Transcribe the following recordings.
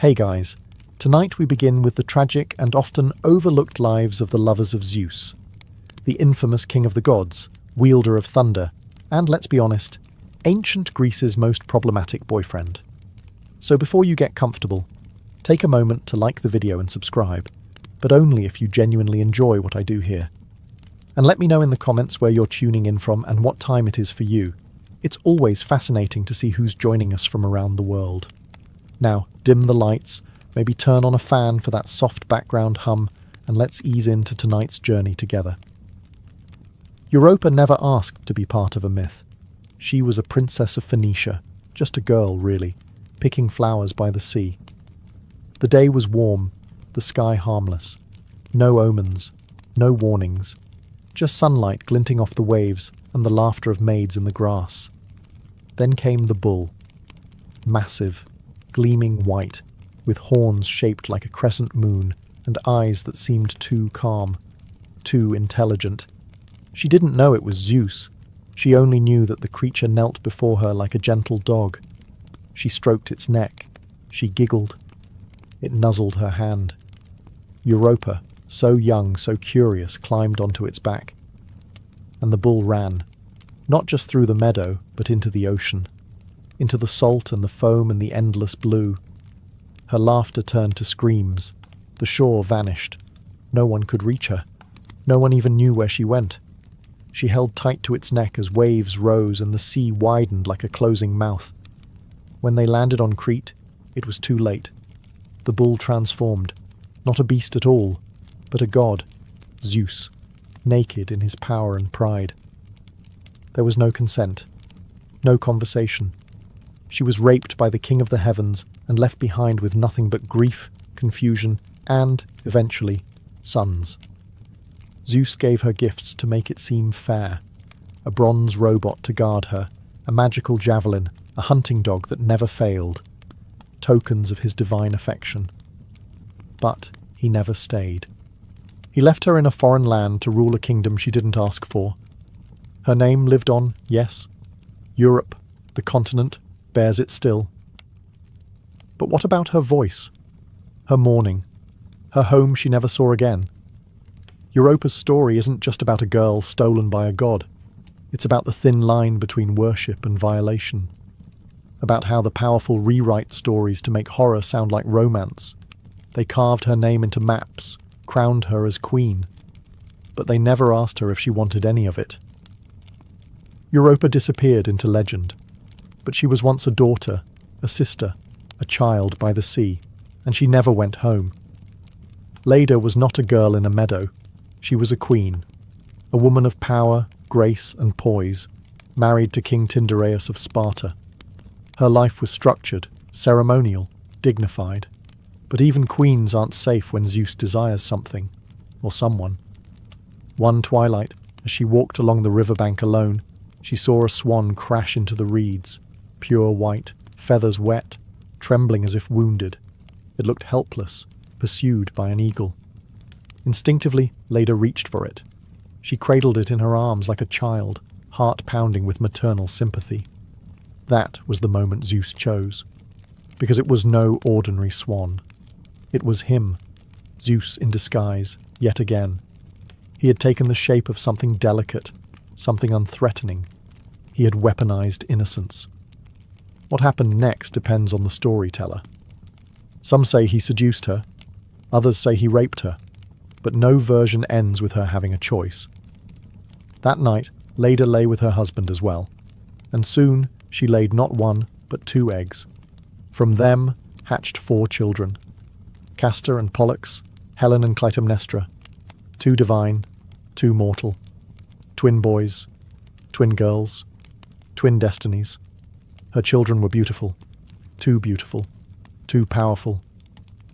Hey guys, tonight we begin with the tragic and often overlooked lives of the lovers of Zeus, the infamous king of the gods, wielder of thunder, and let's be honest, ancient Greece's most problematic boyfriend. So before you get comfortable, take a moment to like the video and subscribe, but only if you genuinely enjoy what I do here. And let me know in the comments where you're tuning in from and what time it is for you. It's always fascinating to see who's joining us from around the world. Now, dim the lights, maybe turn on a fan for that soft background hum, and let's ease into tonight's journey together. Europa never asked to be part of a myth. She was a princess of Phoenicia, just a girl really, picking flowers by the sea. The day was warm, the sky harmless. No omens, no warnings, just sunlight glinting off the waves and the laughter of maids in the grass. Then came the bull, massive, gleaming white, with horns shaped like a crescent moon and eyes that seemed too calm, too intelligent. She didn't know it was Zeus. She only knew that the creature knelt before her like a gentle dog. She stroked its neck. She giggled. It nuzzled her hand. Europa, so young, so curious, climbed onto its back. And the bull ran, not just through the meadow, but into the ocean, into the salt and the foam and the endless blue. Her laughter turned to screams. The shore vanished. No one could reach her. No one even knew where she went. She held tight to its neck as waves rose and the sea widened like a closing mouth. When they landed on Crete, it was too late. The bull transformed, not a beast at all, but a god, Zeus, naked in his power and pride. There was no consent, no conversation. She was raped by the king of the heavens and left behind with nothing but grief, confusion, and, eventually, sons. Zeus gave her gifts to make it seem fair. A bronze robot to guard her, a magical javelin, a hunting dog that never failed. Tokens of his divine affection. But he never stayed. He left her in a foreign land to rule a kingdom she didn't ask for. Her name lived on, yes. Europe, the continent, bears it still. But what about her voice? Her mourning? Her home she never saw again? Europa's story isn't just about a girl stolen by a god. It's about the thin line between worship and violation. About how the powerful rewrite stories to make horror sound like romance. They carved her name into maps, crowned her as queen. But they never asked her if she wanted any of it. Europa disappeared into legend. But she was once a daughter, a sister, a child by the sea, and she never went home. Leda was not a girl in a meadow. She was a queen, a woman of power, grace, and poise, married to King Tyndareus of Sparta. Her life was structured, ceremonial, dignified. But even queens aren't safe when Zeus desires something, or someone. One twilight, as she walked along the riverbank alone, she saw a swan crash into the reeds, pure white, feathers wet, trembling as if wounded. It looked helpless, pursued by an eagle. Instinctively, Leda reached for it. She cradled it in her arms like a child, heart pounding with maternal sympathy. That was the moment Zeus chose. Because it was no ordinary swan. It was him, Zeus in disguise, yet again. He had taken the shape of something delicate, something unthreatening. He had weaponized innocence. What happened next depends on the storyteller. Some say he seduced her, others say he raped her, but no version ends with her having a choice. That night, Leda lay with her husband as well, and soon she laid not one, but 2 eggs. From them hatched 4 children. Castor and Pollux, Helen and Clytemnestra. 2 divine, 2 mortal. Twin boys, twin girls, twin destinies. Her children were beautiful, too powerful.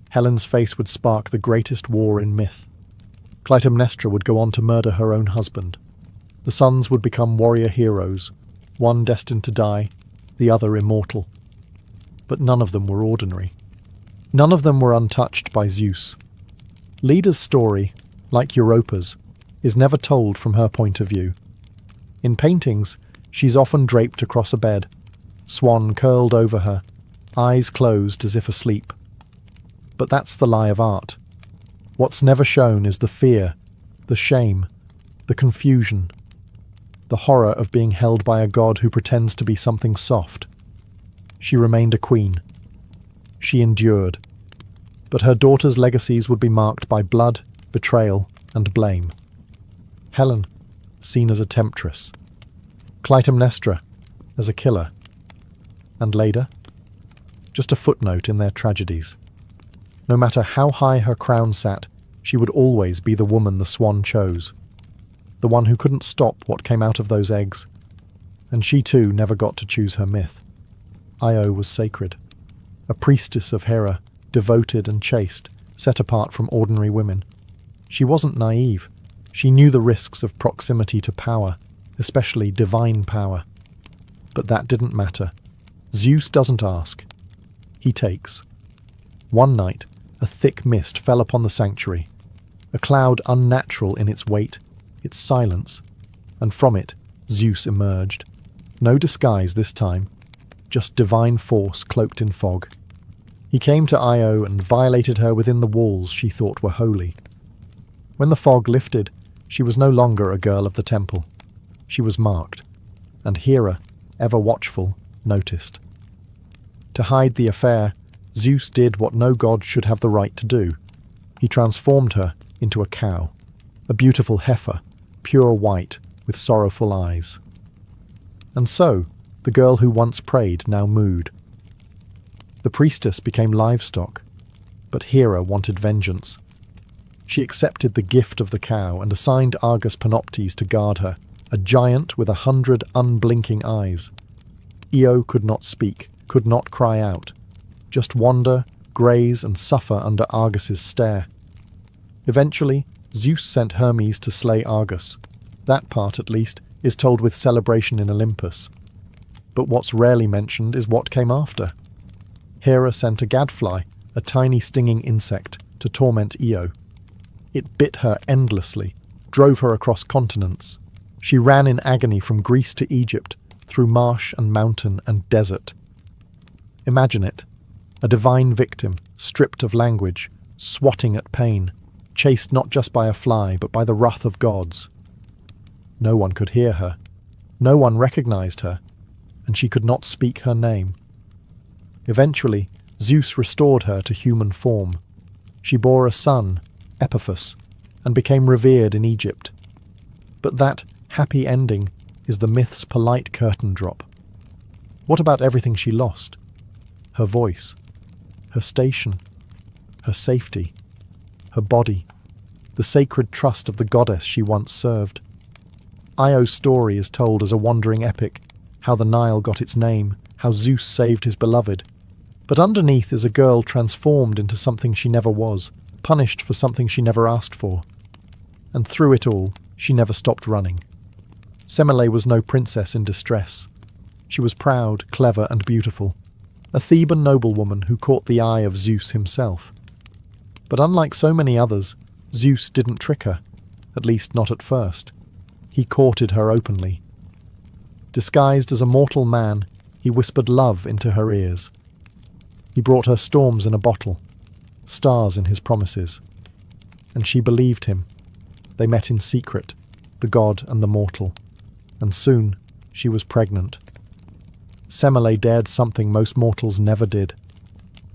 Helen's face would spark the greatest war in myth. Clytemnestra would go on to murder her own husband. The sons would become warrior heroes, one destined to die, the other immortal. But none of them were ordinary. None of them were untouched by Zeus. Leda's story, like Europa's, is never told from her point of view. In paintings, she's often draped across a bed, Swan curled over her, eyes closed as if asleep. But that's the lie of art. What's never shown is the fear, the shame, the confusion, the horror of being held by a god who pretends to be something soft. She remained a queen. She endured. But her daughters' legacies would be marked by blood, betrayal, and blame. Helen, seen as a temptress. Clytemnestra, as a killer. And Leda? Just a footnote in their tragedies. No matter how high her crown sat, she would always be the woman the Swan chose. The one who couldn't stop what came out of those eggs. And she too never got to choose her myth. Io was sacred. A priestess of Hera, devoted and chaste, set apart from ordinary women. She wasn't naive. She knew the risks of proximity to power, especially divine power. But that didn't matter. Zeus doesn't ask. He takes. One night, a thick mist fell upon the sanctuary, a cloud unnatural in its weight, its silence, and from it Zeus emerged. No disguise this time, just divine force cloaked in fog. He came to Io and violated her within the walls she thought were holy. When the fog lifted, she was no longer a girl of the temple. She was marked, and Hera, ever watchful, noticed. To hide the affair, Zeus did what no god should have the right to do. He transformed her into a cow, a beautiful heifer, pure white, with sorrowful eyes. And so, the girl who once prayed now mooed. The priestess became livestock, but Hera wanted vengeance. She accepted the gift of the cow and assigned Argus Panoptes to guard her, a giant with 100 unblinking eyes. Io could not speak, could not cry out, just wander, graze and suffer under Argus's stare. Eventually, Zeus sent Hermes to slay Argus. That part, at least, is told with celebration in Olympus. But what's rarely mentioned is what came after. Hera sent a gadfly, a tiny stinging insect, to torment Io. It bit her endlessly, drove her across continents. She ran in agony from Greece to Egypt, through marsh and mountain and desert. Imagine it, a divine victim, stripped of language, swatting at pain, chased not just by a fly, but by the wrath of gods. No one could hear her. No one recognized her, and she could not speak her name. Eventually, Zeus restored her to human form. She bore a son, Epiphus, and became revered in Egypt. But that happy ending is the myth's polite curtain drop. What about everything she lost? Her voice, her station, her safety, her body, the sacred trust of the goddess she once served. Io's story is told as a wandering epic, how the Nile got its name, how Zeus saved his beloved. But underneath is a girl transformed into something she never was, punished for something she never asked for. And through it all, she never stopped running. Semele was no princess in distress. She was proud, clever, and beautiful, a Theban noblewoman who caught the eye of Zeus himself. But unlike so many others, Zeus didn't trick her, at least not at first. He courted her openly. Disguised as a mortal man, he whispered love into her ears. He brought her storms in a bottle, stars in his promises. And she believed him. They met in secret, the god and the mortal. And soon she was pregnant. Semele dared something most mortals never did.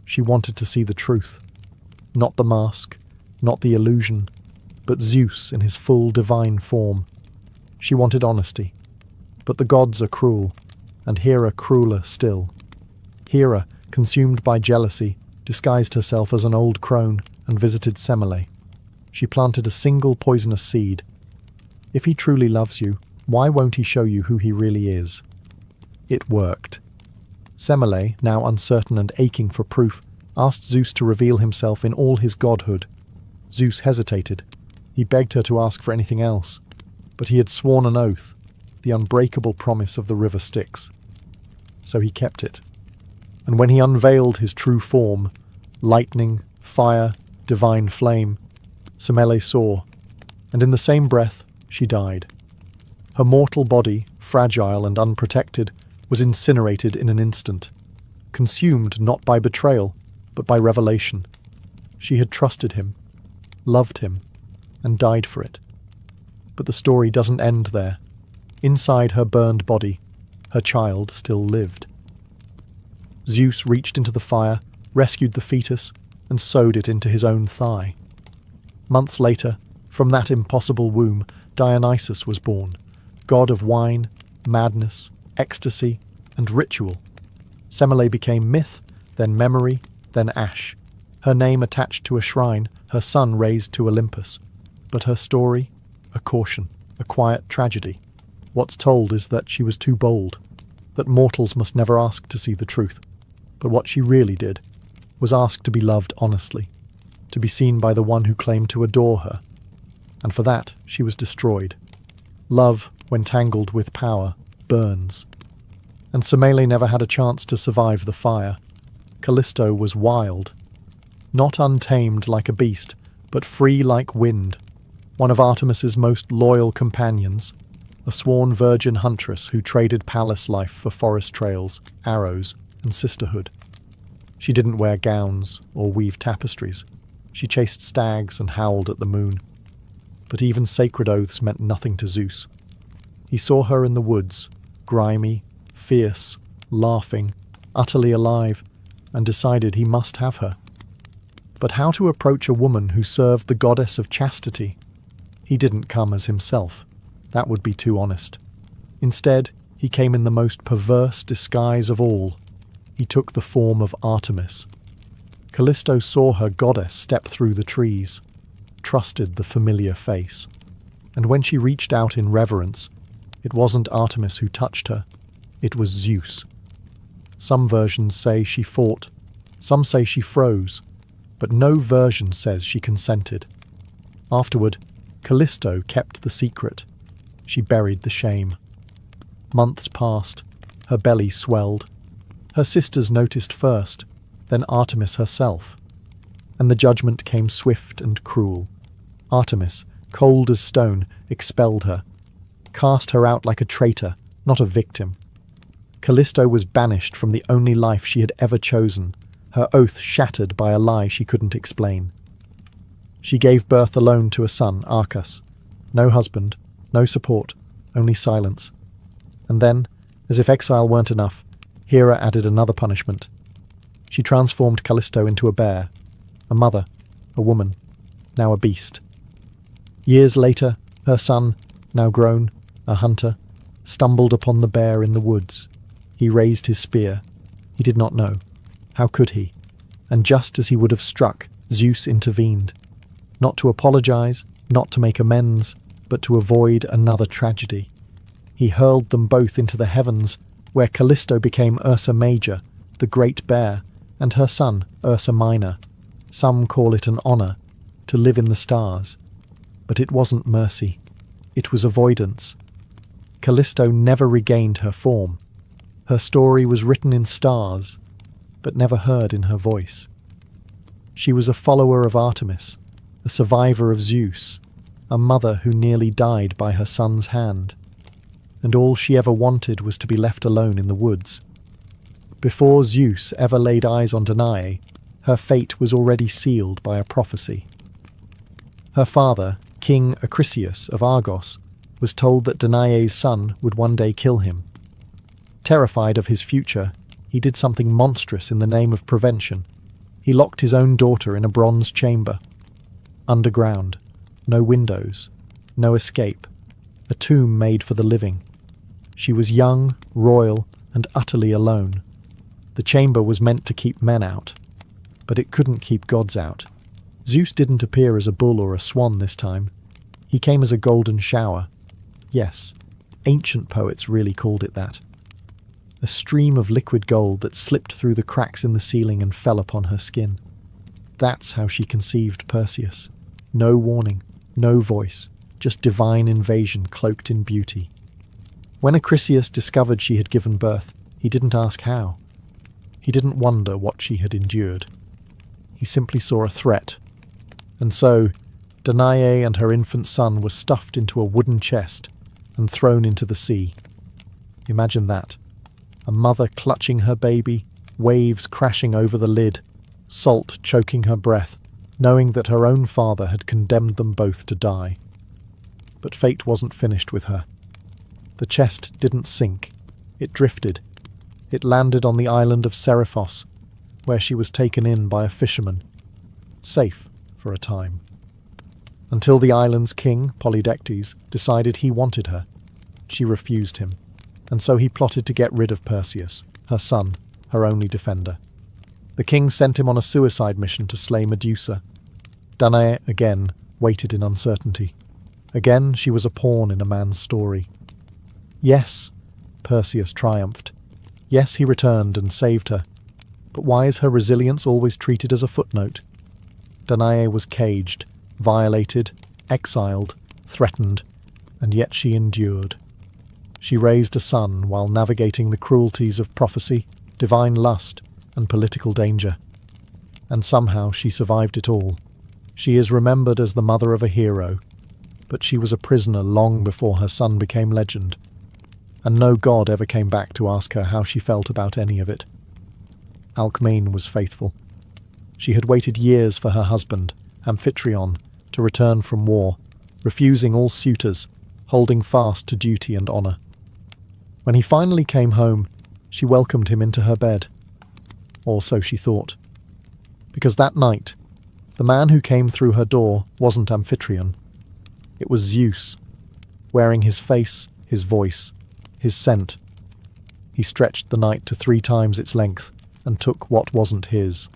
She wanted to see the truth. Not the mask, not the illusion, but Zeus in his full divine form. She wanted honesty. But the gods are cruel, and Hera crueler still. Hera, consumed by jealousy, disguised herself as an old crone and visited Semele. She planted a single poisonous seed. If he truly loves you, why won't he show you who he really is? It worked. Semele, now uncertain and aching for proof, asked Zeus to reveal himself in all his godhood. Zeus hesitated. He begged her to ask for anything else. But he had sworn an oath, the unbreakable promise of the river Styx. So he kept it. And when he unveiled his true form, lightning, fire, divine flame, Semele saw, and in the same breath she died. Her mortal body, fragile and unprotected, was incinerated in an instant, consumed not by betrayal, but by revelation. She had trusted him, loved him, and died for it. But the story doesn't end there. Inside her burned body, her child still lived. Zeus reached into the fire, rescued the fetus, and sewed it into his own thigh. Months later, from that impossible womb, Dionysus was born, god of wine, madness, ecstasy, and ritual. Semele became myth, then memory, then ash. Her name attached to a shrine, her son raised to Olympus. But her story, a caution, a quiet tragedy. What's told is that she was too bold, that mortals must never ask to see the truth. But what she really did was ask to be loved honestly, to be seen by the one who claimed to adore her. And for that, she was destroyed. Love, when tangled with power, burns. And Semele never had a chance to survive the fire. Callisto was wild, not untamed like a beast, but free like wind, one of Artemis's most loyal companions, a sworn virgin huntress who traded palace life for forest trails, arrows, and sisterhood. She didn't wear gowns or weave tapestries. She chased stags and howled at the moon. But even sacred oaths meant nothing to Zeus. He saw her in the woods, grimy, fierce, laughing, utterly alive, and decided he must have her. But how to approach a woman who served the goddess of chastity? He didn't come as himself. That would be too honest. Instead, he came in the most perverse disguise of all. He took the form of Artemis. Callisto saw her goddess step through the trees, trusted the familiar face. And when she reached out in reverence, it wasn't Artemis who touched her. It was Zeus. Some versions say she fought. Some say she froze. But no version says she consented. Afterward, Callisto kept the secret. She buried the shame. Months passed. Her belly swelled. Her sisters noticed first, then Artemis herself. And the judgment came swift and cruel. Artemis, cold as stone, expelled her, cast her out like a traitor, not a victim. Callisto was banished from the only life she had ever chosen, her oath shattered by a lie she couldn't explain. She gave birth alone to a son, Arcas. No husband, no support, only silence. And then, as if exile weren't enough, Hera added another punishment. She transformed Callisto into a bear, a mother, a woman, now a beast. Years later, her son, now grown, a hunter, stumbled upon the bear in the woods. He raised his spear. He did not know. How could he? And just as he would have struck, Zeus intervened. Not to apologize, not to make amends, but to avoid another tragedy. He hurled them both into the heavens, where Callisto became Ursa Major, the Great Bear, and her son, Ursa Minor. Some call it an honor, to live in the stars. But it wasn't mercy. It was avoidance. Callisto never regained her form. Her story was written in stars, but never heard in her voice. She was a follower of Artemis, a survivor of Zeus, a mother who nearly died by her son's hand. And all she ever wanted was to be left alone in the woods. Before Zeus ever laid eyes on Danae, her fate was already sealed by a prophecy. Her father, King Acrisius of Argos, was told that Danae's son would one day kill him. Terrified of his future, he did something monstrous in the name of prevention. He locked his own daughter in a bronze chamber. Underground, no windows, no escape, a tomb made for the living. She was young, royal, and utterly alone. The chamber was meant to keep men out, but it couldn't keep gods out. Zeus didn't appear as a bull or a swan this time. He came as a golden shower. Yes, ancient poets really called it that. A stream of liquid gold that slipped through the cracks in the ceiling and fell upon her skin. That's how she conceived Perseus. No warning, no voice, just divine invasion cloaked in beauty. When Acrisius discovered she had given birth, he didn't ask how. He didn't wonder what she had endured. He simply saw a threat. And so, Danae and her infant son were stuffed into a wooden chest and thrown into the sea. Imagine that. A mother clutching her baby, waves crashing over the lid, salt choking her breath, knowing that her own father had condemned them both to die. But fate wasn't finished with her. The chest didn't sink. It drifted. It landed on the island of Seriphos, where she was taken in by a fisherman, safe for a time. Until the island's king, Polydectes, decided he wanted her. She refused him, and so he plotted to get rid of Perseus, her son, her only defender. The king sent him on a suicide mission to slay Medusa. Danae, again, waited in uncertainty. Again, she was a pawn in a man's story. Yes, Perseus triumphed. Yes, he returned and saved her. But why is her resilience always treated as a footnote? Danae was caged, violated, exiled, threatened, and yet she endured. She raised a son while navigating the cruelties of prophecy, divine lust, and political danger. And somehow she survived it all. She is remembered as the mother of a hero, but she was a prisoner long before her son became legend. And no god ever came back to ask her how she felt about any of it. Alcmene was faithful. She had waited years for her husband, Amphitryon, to return from war, refusing all suitors, holding fast to duty and honour. When he finally came home, she welcomed him into her bed. Or so she thought. Because that night, the man who came through her door wasn't Amphitryon. It was Zeus, wearing his face, his voice, his scent. He stretched the night to 3 times its length and took what wasn't his.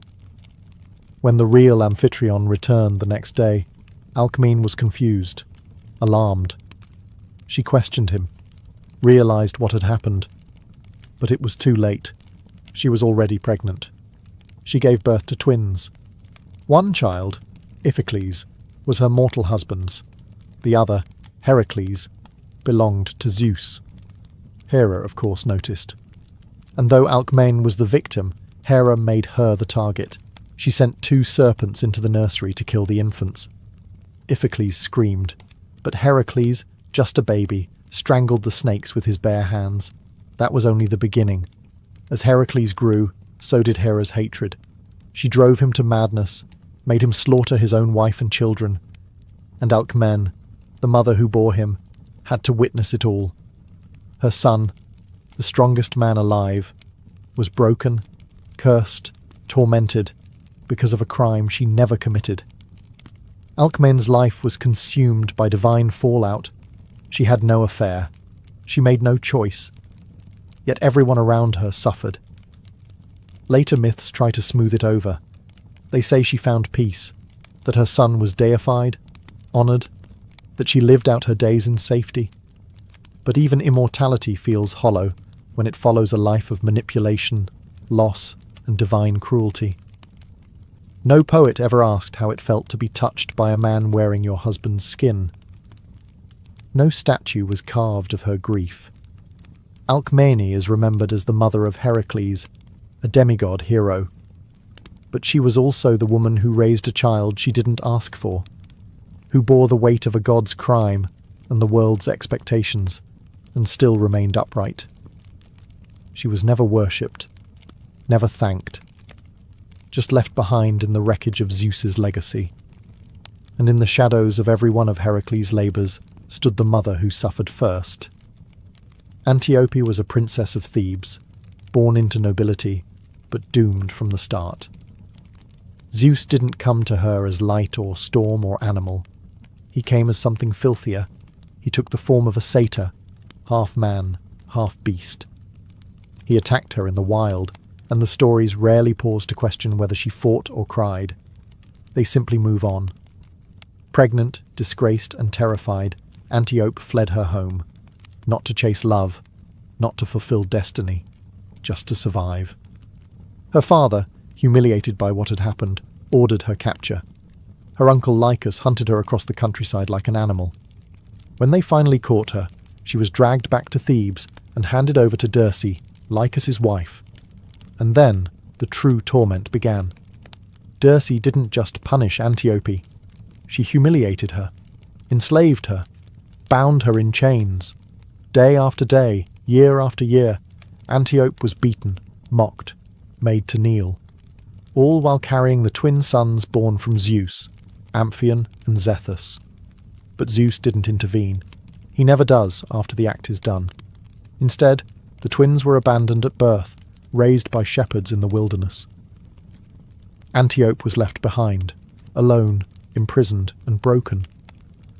When the real Amphitryon returned the next day, Alcmene was confused, alarmed. She questioned him, realized what had happened, but it was too late. She was already pregnant. She gave birth to twins. One child, Iphicles, was her mortal husband's. The other, Heracles, belonged to Zeus. Hera, of course, noticed. And though Alcmene was the victim, Hera made her the target. She sent 2 serpents into the nursery to kill the infants. Iphicles screamed, but Heracles, just a baby, strangled the snakes with his bare hands. That was only the beginning. As Heracles grew, so did Hera's hatred. She drove him to madness, made him slaughter his own wife and children. And Alcmene, the mother who bore him, had to witness it all. Her son, the strongest man alive, was broken, cursed, tormented, because of a crime she never committed. Alcmene's life was consumed by divine fallout. She had no affair. She made no choice. Yet everyone around her suffered. Later myths try to smooth it over. They say she found peace, that her son was deified, honoured, that she lived out her days in safety. But even immortality feels hollow when it follows a life of manipulation, loss, and divine cruelty. No poet ever asked how it felt to be touched by a man wearing your husband's skin. No statue was carved of her grief. Alcmene is remembered as the mother of Heracles, a demigod hero. But she was also the woman who raised a child she didn't ask for, who bore the weight of a god's crime and the world's expectations, and still remained upright. She was never worshipped, never thanked, just left behind in the wreckage of Zeus's legacy. And in the shadows of every one of Heracles' labours stood the mother who suffered first. Antiope was a princess of Thebes, born into nobility, but doomed from the start. Zeus didn't come to her as light or storm or animal. He came as something filthier. He took the form of a satyr, half man, half beast. He attacked her in the wild, and the stories rarely pause to question whether she fought or cried. They simply move on. Pregnant, disgraced, and terrified, Antiope fled her home, not to chase love, not to fulfill destiny, just to survive. Her father, humiliated by what had happened, ordered her capture. Her uncle Lycus hunted her across the countryside like an animal. When they finally caught her, she was dragged back to Thebes and handed over to Dirce, Lycus's wife. And then the true torment began. Dirce didn't just punish Antiope. She humiliated her, enslaved her, bound her in chains. Day after day, year after year, Antiope was beaten, mocked, made to kneel. all while carrying the twin sons born from Zeus, Amphion and Zethus. But Zeus didn't intervene. He never does after the act is done. Instead, the twins were abandoned at birth, raised by shepherds in the wilderness. Antiope was left behind, alone, imprisoned and broken.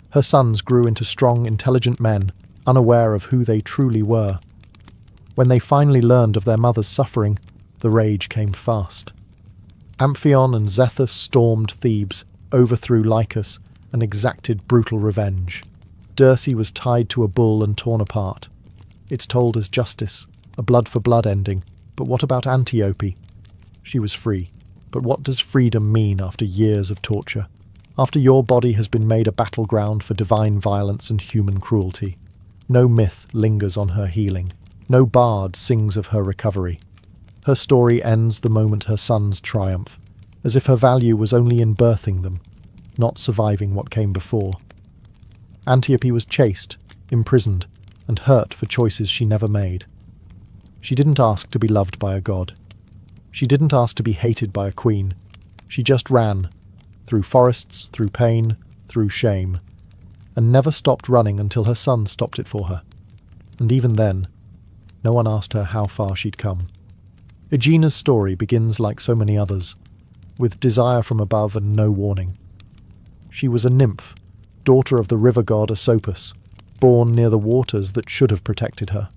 Her sons grew into strong, intelligent men, unaware of who they truly were. When they finally learned of their mother's suffering, the rage came fast. Amphion and Zethus stormed Thebes, overthrew Lycus, and exacted brutal revenge. Dirce was tied to a bull and torn apart. It's told as justice, a blood-for-blood ending. But what about Antiope? She was free. But what does freedom mean after years of torture? After your body has been made a battleground for divine violence and human cruelty? No myth lingers on her healing. No bard sings of her recovery. Her story ends the moment her sons triumph, as if her value was only in birthing them, not surviving what came before. Antiope was chased, imprisoned, and hurt for choices she never made. She didn't ask to be loved by a god. She didn't ask to be hated by a queen. She just ran, through forests, through pain, through shame, and never stopped running until her son stopped it for her. And even then, no one asked her how far she'd come. Aegena's story begins like so many others, with desire from above and no warning. She was a nymph, daughter of the river god Olympus, born near the waters that should have protected her.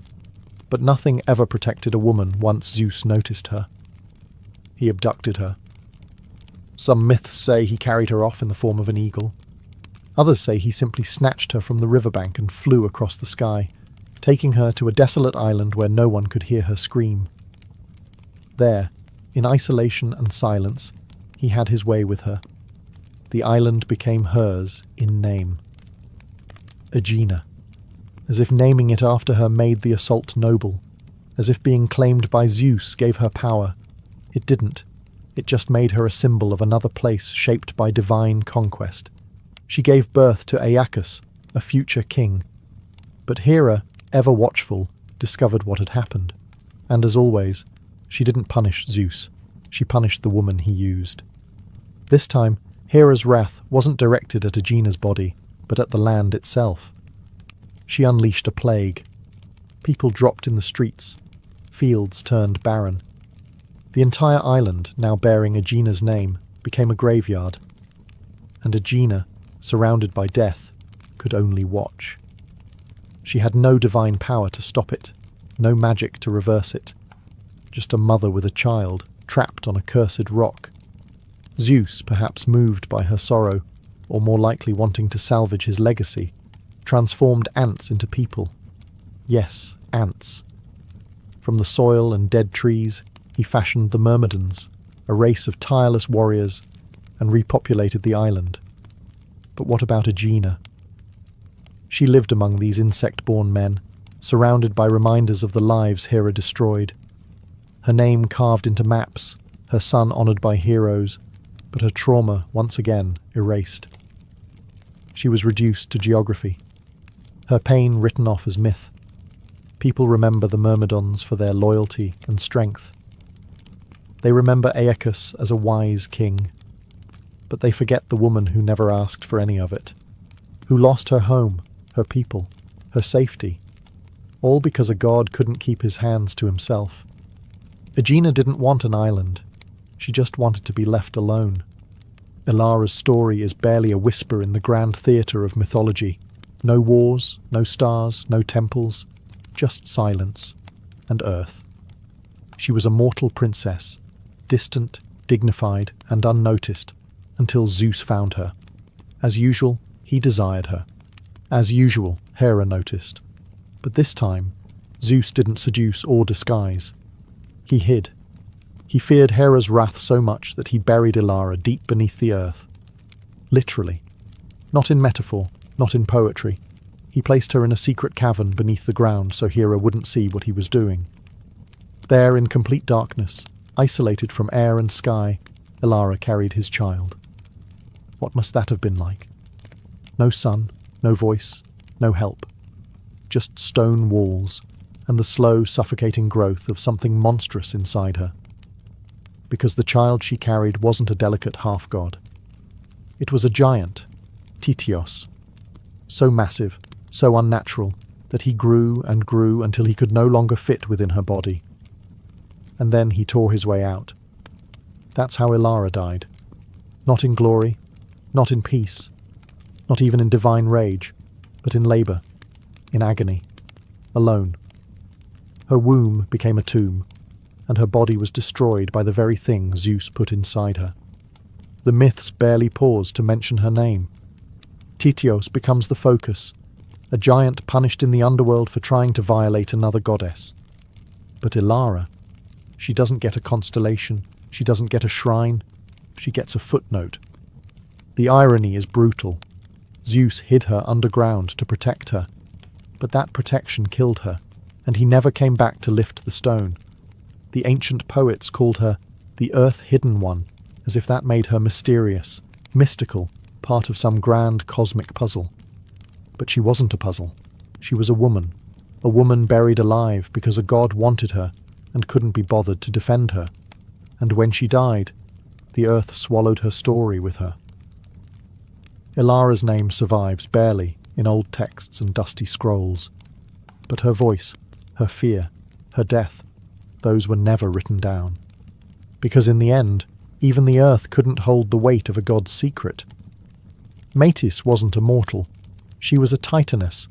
But nothing ever protected a woman once Zeus noticed her. He abducted her. Some myths say he carried her off in the form of an eagle. Others say he simply snatched her from the riverbank and flew across the sky, taking her to a desolate island where no one could hear her scream. There, in isolation and silence, he had his way with her. The island became hers in name. Aegina. As if naming it after her made the assault noble. As if being claimed by Zeus gave her power. It didn't. It just made her a symbol of another place shaped by divine conquest. She gave birth to Aeacus, a future king. But Hera, ever watchful, discovered what had happened. And as always, she didn't punish Zeus. She punished the woman he used. This time, Hera's wrath wasn't directed at Aegena's body, but at the land itself. She unleashed a plague. People dropped in the streets. Fields turned barren. The entire island, now bearing Aegena's name, became a graveyard. And Aegina, surrounded by death, could only watch. She had no divine power to stop it, no magic to reverse it. Just a mother with a child, trapped on a cursed rock. Zeus, perhaps moved by her sorrow, or more likely wanting to salvage his legacy, transformed ants into people. Yes, ants. From the soil and dead trees, he fashioned the Myrmidons, a race of tireless warriors, and repopulated the island. But what about Aegina? She lived among these insect-born men, surrounded by reminders of the lives Hera destroyed. Her name carved into maps, her son honoured by heroes, but her trauma once again erased. She was reduced to geography, her pain written off as myth. People remember the Myrmidons for their loyalty and strength. They remember Aeacus as a wise king, but they forget the woman who never asked for any of it, who lost her home, her people, her safety, all because a god couldn't keep his hands to himself. Aegina didn't want an island. She just wanted to be left alone. Ilara's story is barely a whisper in the grand theatre of mythology. No wars, no stars, no temples, just silence and earth. She was a mortal princess, distant, dignified, and unnoticed, until Zeus found her. As usual, he desired her. As usual, Hera noticed. But this time, Zeus didn't seduce or disguise. He hid. He feared Hera's wrath so much that he buried Ilara deep beneath the earth. Literally. Not in metaphor, not in poetry. He placed her in a secret cavern beneath the ground so Hera wouldn't see what he was doing. There, in complete darkness, isolated from air and sky, Ilara carried his child. What must that have been like? No sun, no voice, no help. Just stone walls, and the slow, suffocating growth of something monstrous inside her. because the child she carried wasn't a delicate half-god. It was a giant, Tityos, so massive, so unnatural, that he grew and grew until he could no longer fit within her body. And then he tore his way out. That's how Ilara died. Not in glory, not in peace, not even in divine rage, but in labour, in agony, alone. Her womb became a tomb, and her body was destroyed by the very thing Zeus put inside her. The myths barely pause to mention her name. Tityos becomes the focus, a giant punished in the underworld for trying to violate another goddess. But Ilara, she doesn't get a constellation, she doesn't get a shrine, she gets a footnote. The irony is brutal. Zeus hid her underground to protect her, but that protection killed her, and he never came back to lift the stone. The ancient poets called her the Earth-Hidden One, as if that made her mysterious, mystical, part of some grand cosmic puzzle. But she wasn't a puzzle. She was a woman buried alive because a god wanted her and couldn't be bothered to defend her. And when she died, the earth swallowed her story with her. Ilara's name survives barely in old texts and dusty scrolls, but her voice, her fear, her death, those were never written down. Because in the end, even the earth couldn't hold the weight of a god's secret. Metis wasn't a mortal. She was a titaness,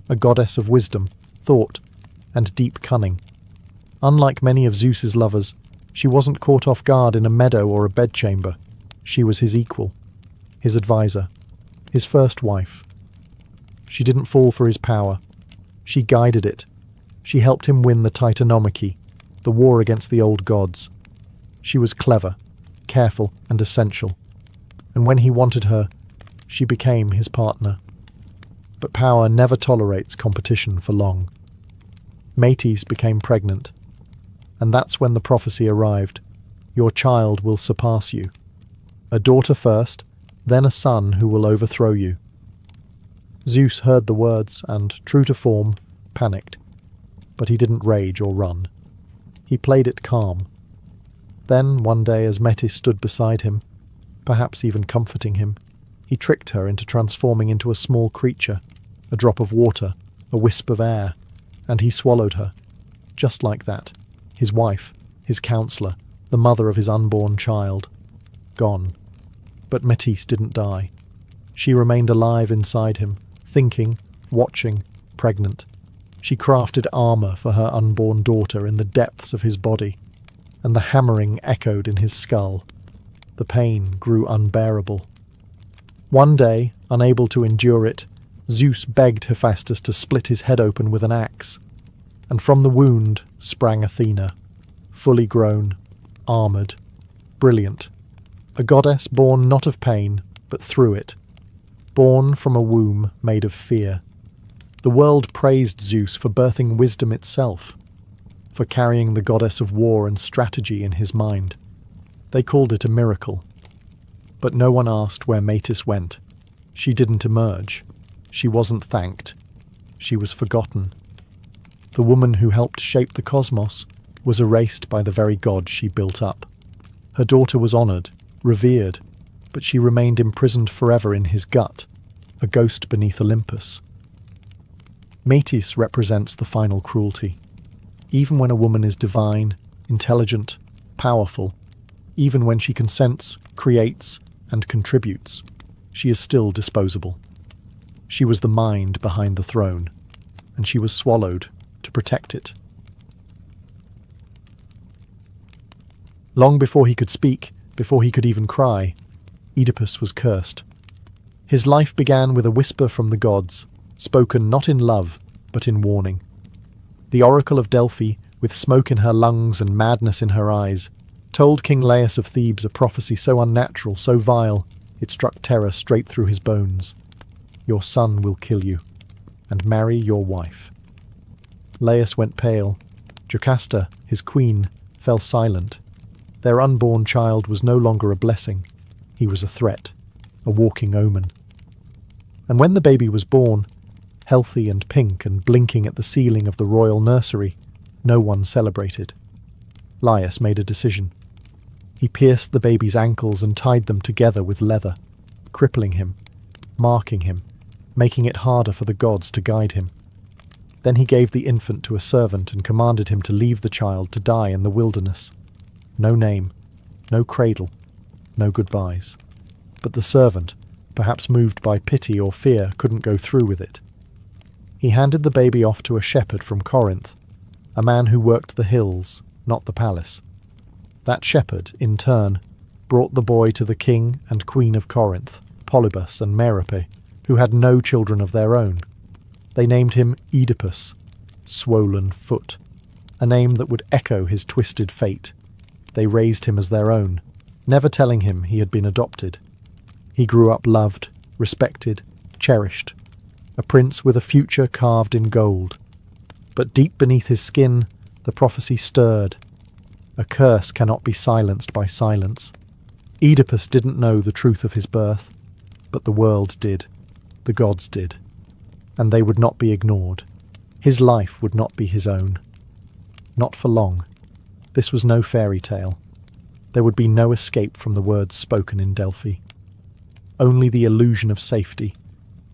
a goddess of wisdom, thought, and deep cunning. Unlike many of Zeus's lovers, she wasn't caught off guard in a meadow or a bedchamber. She was his equal, his advisor, his first wife. She didn't fall for his power. She guided it. She helped him win the Titanomachy, the war against the old gods. She was clever, careful, and essential. And when he wanted her, she became his partner. But power never tolerates competition for long. Metis became pregnant, and that's when the prophecy arrived. Your child will surpass you. A daughter first, then a son who will overthrow you. Zeus heard the words and, true to form, panicked. But he didn't rage or run. He played it calm. Then, one day, as Metis stood beside him, perhaps even comforting him, he tricked her into transforming into a small creature, a drop of water, a wisp of air, and he swallowed her. Just like that. His wife, his counselor, the mother of his unborn child. Gone. But Metis didn't die. She remained alive inside him, thinking, watching, pregnant. She crafted armour for her unborn daughter in the depths of his body, and the hammering echoed in his skull. The pain grew unbearable. One day, unable to endure it, Zeus begged Hephaestus to split his head open with an axe, and from the wound sprang Athena, fully grown, armoured, brilliant, a goddess born not of pain, but through it, born from a womb made of fear. The world praised Zeus for birthing wisdom itself, for carrying the goddess of war and strategy in his mind. They called it a miracle. But no one asked where Metis went. She didn't emerge. She wasn't thanked. She was forgotten. The woman who helped shape the cosmos was erased by the very god she built up. Her daughter was honoured, revered, but she remained imprisoned forever in his gut, a ghost beneath Olympus. Metis represents the final cruelty. Even when a woman is divine, intelligent, powerful, even when she consents, creates, and contributes, she is still disposable. She was the mind behind the throne, and she was swallowed to protect it. Long before he could speak, before he could even cry, Oedipus was cursed. His life began with a whisper from the gods, spoken not in love, but in warning. The oracle of Delphi, with smoke in her lungs and madness in her eyes, told King Laius of Thebes a prophecy so unnatural, so vile, it struck terror straight through his bones. Your son will kill you, and marry your wife. Laius went pale. Jocasta, his queen, fell silent. Their unborn child was no longer a blessing. He was a threat, a walking omen. And when the baby was born, healthy and pink and blinking at the ceiling of the royal nursery, no one celebrated. Laius made a decision. He pierced the baby's ankles and tied them together with leather, crippling him, marking him, making it harder for the gods to guide him. Then he gave the infant to a servant and commanded him to leave the child to die in the wilderness. No name, no cradle, no goodbyes. But the servant, perhaps moved by pity or fear, couldn't go through with it. He handed the baby off to a shepherd from Corinth, a man who worked the hills, not the palace. That shepherd, in turn, brought the boy to the king and queen of Corinth, Polybus and Merope, who had no children of their own. They named him Oedipus, swollen foot, a name that would echo his twisted fate. They raised him as their own, never telling him he had been adopted. He grew up loved, respected, cherished, a prince with a future carved in gold. But deep beneath his skin, the prophecy stirred. A curse cannot be silenced by silence. Oedipus didn't know the truth of his birth, but the world did, the gods did, and they would not be ignored. His life would not be his own. Not for long. This was no fairy tale. There would be no escape from the words spoken in Delphi. Only the illusion of safety,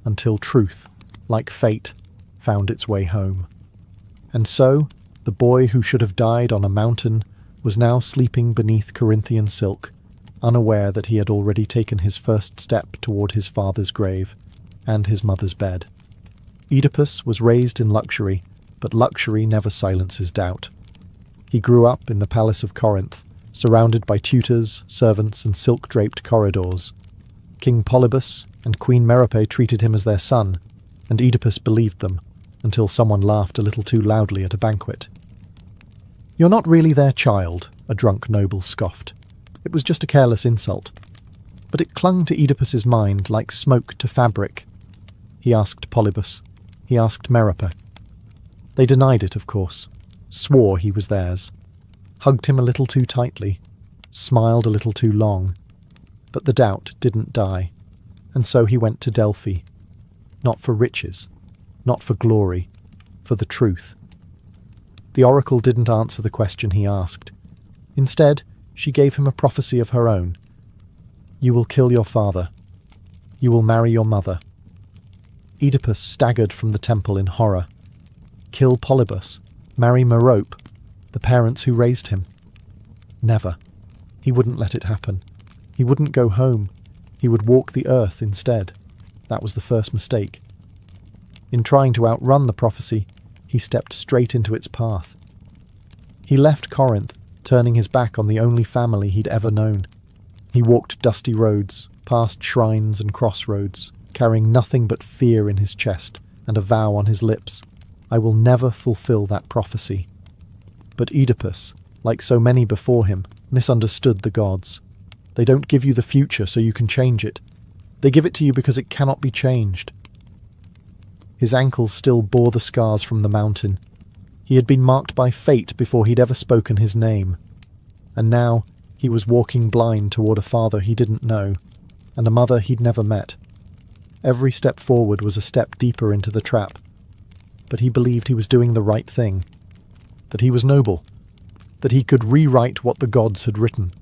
until truth, like fate, found its way home. And so, the boy who should have died on a mountain was now sleeping beneath Corinthian silk, unaware that he had already taken his first step toward his father's grave and his mother's bed. Oedipus was raised in luxury, but luxury never silences doubt. He grew up in the palace of Corinth, surrounded by tutors, servants, and silk-draped corridors. King Polybus and Queen Merope treated him as their son, and Oedipus believed them, until someone laughed a little too loudly at a banquet. "You're not really their child," a drunk noble scoffed. It was just a careless insult. But it clung to Oedipus's mind like smoke to fabric. He asked Polybus. He asked Merope. They denied it, of course, swore he was theirs, hugged him a little too tightly, smiled a little too long. But the doubt didn't die, and so he went to Delphi. Not for riches, not for glory, for the truth. The oracle didn't answer the question he asked. Instead, she gave him a prophecy of her own. "You will kill your father. You will marry your mother." Oedipus staggered from the temple in horror. Kill Polybus, marry Merope, the parents who raised him. Never. He wouldn't let it happen. He wouldn't go home. He would walk the earth instead. That was the first mistake. In trying to outrun the prophecy, he stepped straight into its path. He left Corinth, turning his back on the only family he'd ever known. He walked dusty roads, past shrines and crossroads, carrying nothing but fear in his chest and a vow on his lips. I will never fulfill that prophecy. But Oedipus, like so many before him, misunderstood the gods. They don't give you the future so you can change it. They give it to you because it cannot be changed. His ankles still bore the scars from the mountain. He had been marked by fate before he'd ever spoken his name. And now he was walking blind toward a father he didn't know, and a mother he'd never met. Every step forward was a step deeper into the trap. But he believed he was doing the right thing, that he was noble, that he could rewrite what the gods had written.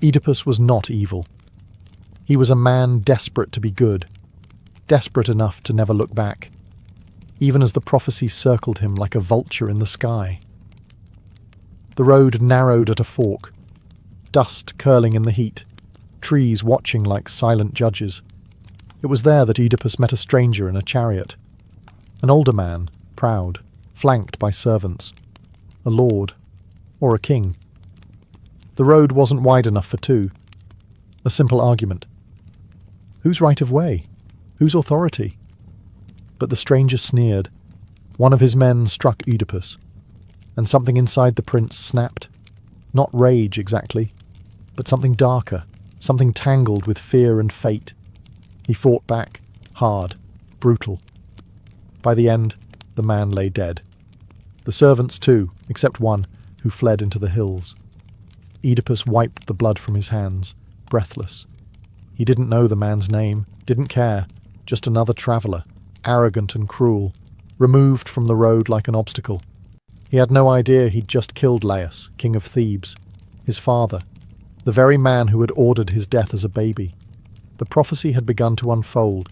Oedipus was not evil. He was a man desperate to be good, desperate enough to never look back, even as the prophecy circled him like a vulture in the sky. The road narrowed at a fork, dust curling in the heat, trees watching like silent judges. It was there that Oedipus met a stranger in a chariot, an older man, proud, flanked by servants, a lord, or a king. The road wasn't wide enough for two. A simple argument. Whose right of way? Whose authority? But the stranger sneered. One of his men struck Oedipus, and something inside the prince snapped. Not rage exactly, but something darker, something tangled with fear and fate. He fought back, hard, brutal. By the end, the man lay dead. The servants too, except one, who fled into the hills. Oedipus wiped the blood from his hands, breathless. He didn't know the man's name, didn't care, just another traveller, arrogant and cruel, removed from the road like an obstacle. He had no idea he'd just killed Laius, king of Thebes, his father, the very man who had ordered his death as a baby. The prophecy had begun to unfold,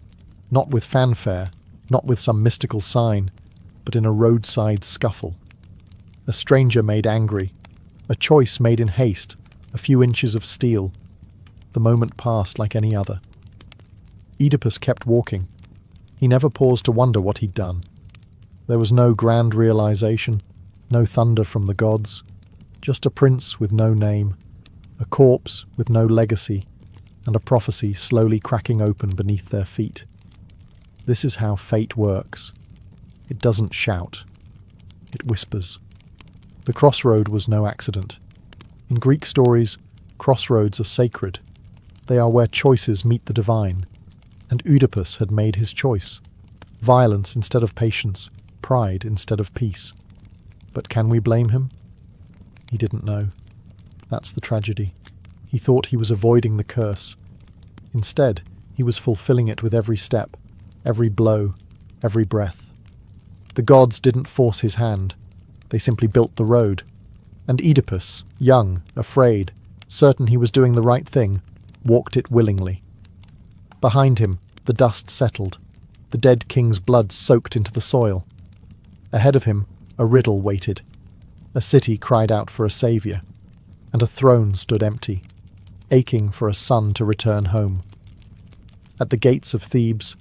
not with fanfare, not with some mystical sign, but in a roadside scuffle. A stranger made angry, a choice made in haste, a few inches of steel. The moment passed like any other. Oedipus kept walking. He never paused to wonder what he'd done. There was no grand realization, no thunder from the gods, just a prince with no name, a corpse with no legacy, and a prophecy slowly cracking open beneath their feet. This is how fate works. It doesn't shout. It whispers. The crossroad was no accident. In Greek stories, crossroads are sacred. They are where choices meet the divine. And Oedipus had made his choice. Violence instead of patience, pride instead of peace. But can we blame him? He didn't know. That's the tragedy. He thought he was avoiding the curse. Instead, he was fulfilling it with every step, every blow, every breath. The gods didn't force his hand. They simply built the road. And Oedipus, young, afraid, certain he was doing the right thing, walked it willingly. Behind him, the dust settled. The dead king's blood soaked into the soil. Ahead of him, a riddle waited. A city cried out for a saviour, and a throne stood empty, aching for a son to return home. At the gates of Thebes,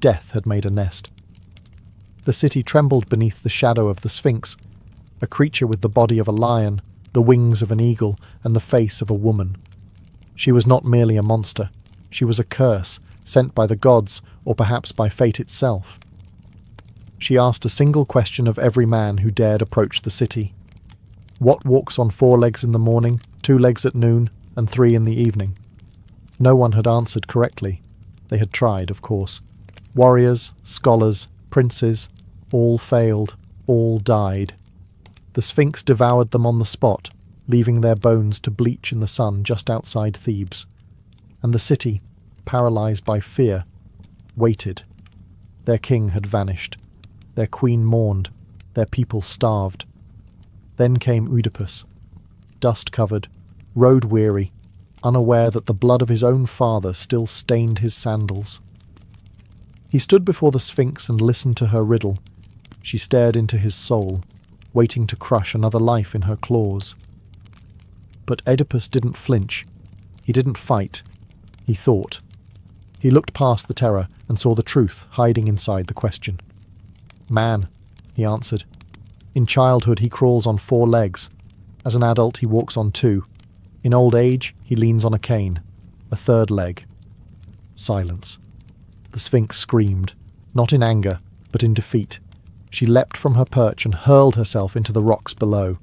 death had made a nest. The city trembled beneath the shadow of the Sphinx, a creature with the body of a lion, the wings of an eagle, and the face of a woman. She was not merely a monster. She was a curse, sent by the gods, or perhaps by fate itself. She asked a single question of every man who dared approach the city. What walks on 4 legs in the morning, 2 legs at noon, and 3 in the evening? No one had answered correctly. They had tried, of course. Warriors, scholars, princes, all failed, all died. The Sphinx devoured them on the spot, leaving their bones to bleach in the sun just outside Thebes. And the city, paralysed by fear, waited. Their king had vanished. Their queen mourned. Their people starved. Then came Oedipus, dust-covered, road-weary, unaware that the blood of his own father still stained his sandals. He stood before the Sphinx and listened to her riddle. She stared into his soul, waiting to crush another life in her claws. But Oedipus didn't flinch. He didn't fight. He thought. He looked past the terror and saw the truth hiding inside the question. Man, he answered. In childhood he crawls on 4 legs. As an adult he walks on 2. In old age he leans on a cane, a 3rd leg. Silence. The Sphinx screamed, not in anger, but in defeat. She leapt from her perch and hurled herself into the rocks below.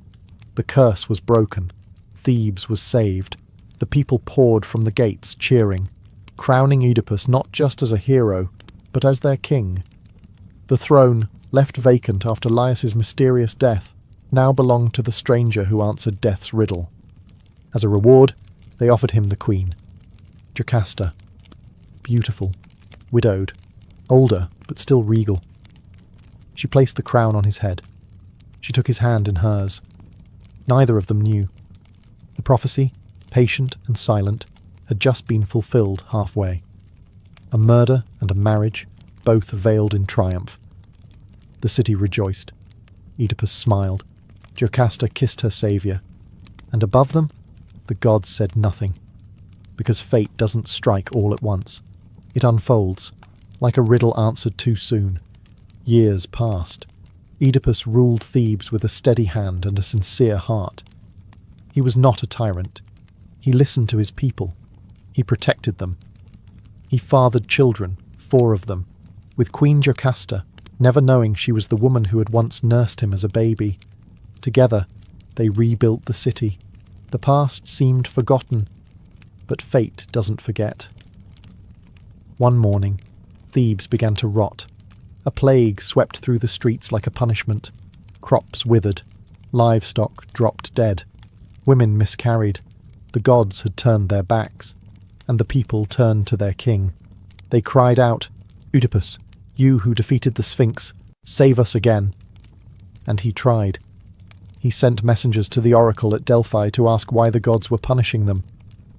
The curse was broken. Thebes was saved. The people poured from the gates, cheering, crowning Oedipus not just as a hero, but as their king. The throne, left vacant after Laius's mysterious death, now belonged to the stranger who answered death's riddle. As a reward, they offered him the queen, Jocasta. Beautiful, widowed, older but still regal. She placed the crown on his head. She took his hand in hers. Neither of them knew. The prophecy, patient and silent, had just been fulfilled halfway. A murder and a marriage, both veiled in triumph. The city rejoiced. Oedipus smiled. Jocasta kissed her saviour. And above them, the gods said nothing. Because fate doesn't strike all at once. It unfolds, like a riddle answered too soon. Years passed. Oedipus ruled Thebes with a steady hand and a sincere heart. He was not a tyrant. He listened to his people. He protected them. He fathered children, 4 of them, with Queen Jocasta, never knowing she was the woman who had once nursed him as a baby. Together, they rebuilt the city. The past seemed forgotten, but fate doesn't forget. One morning, Thebes began to rot. A plague swept through the streets like a punishment. Crops withered. Livestock dropped dead. Women miscarried. The gods had turned their backs, and the people turned to their king. They cried out, "Oedipus, you who defeated the Sphinx, save us again." And he tried. He sent messengers to the oracle at Delphi to ask why the gods were punishing them.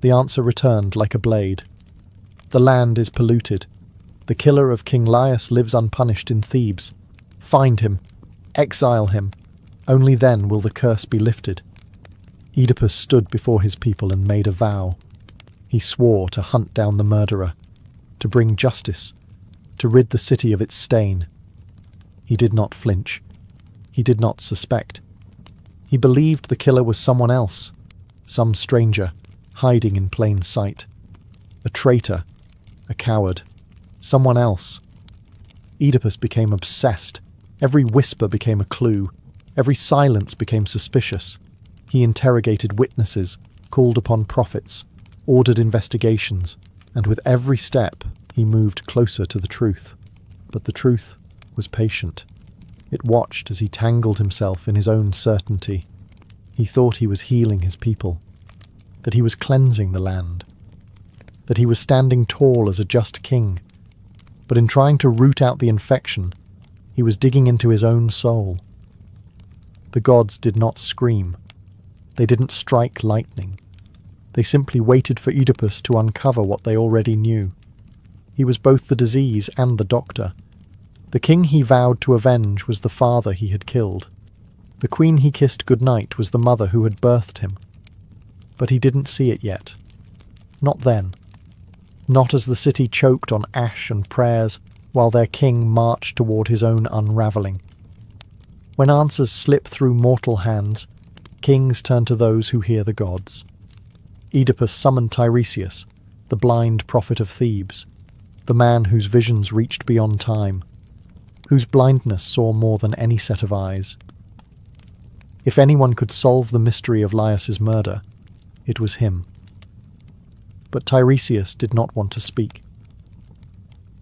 The answer returned like a blade. The land is polluted. The killer of King Laius lives unpunished in Thebes. Find him. Exile him. Only then will the curse be lifted. Oedipus stood before his people and made a vow. He swore to hunt down the murderer, to bring justice, to rid the city of its stain. He did not flinch. He did not suspect. He believed the killer was someone else, some stranger, hiding in plain sight. A traitor, a coward, someone else. Oedipus became obsessed. Every whisper became a clue. Every silence became suspicious. He interrogated witnesses, called upon prophets, ordered investigations, and with every step he moved closer to the truth. But the truth was patient. It watched as he tangled himself in his own certainty. He thought he was healing his people, that he was cleansing the land, that he was standing tall as a just king. But in trying to root out the infection, he was digging into his own soul. The gods did not scream. They didn't strike lightning. They simply waited for Oedipus to uncover what they already knew. He was both the disease and the doctor. The king he vowed to avenge was the father he had killed. The queen he kissed goodnight was the mother who had birthed him. But he didn't see it yet. Not then. Not as the city choked on ash and prayers while their king marched toward his own unravelling. When answers slip through mortal hands, kings turn to those who hear the gods. Oedipus summoned Tiresias, the blind prophet of Thebes, the man whose visions reached beyond time, whose blindness saw more than any set of eyes. If anyone could solve the mystery of Laius's murder, it was him. But Tiresias did not want to speak.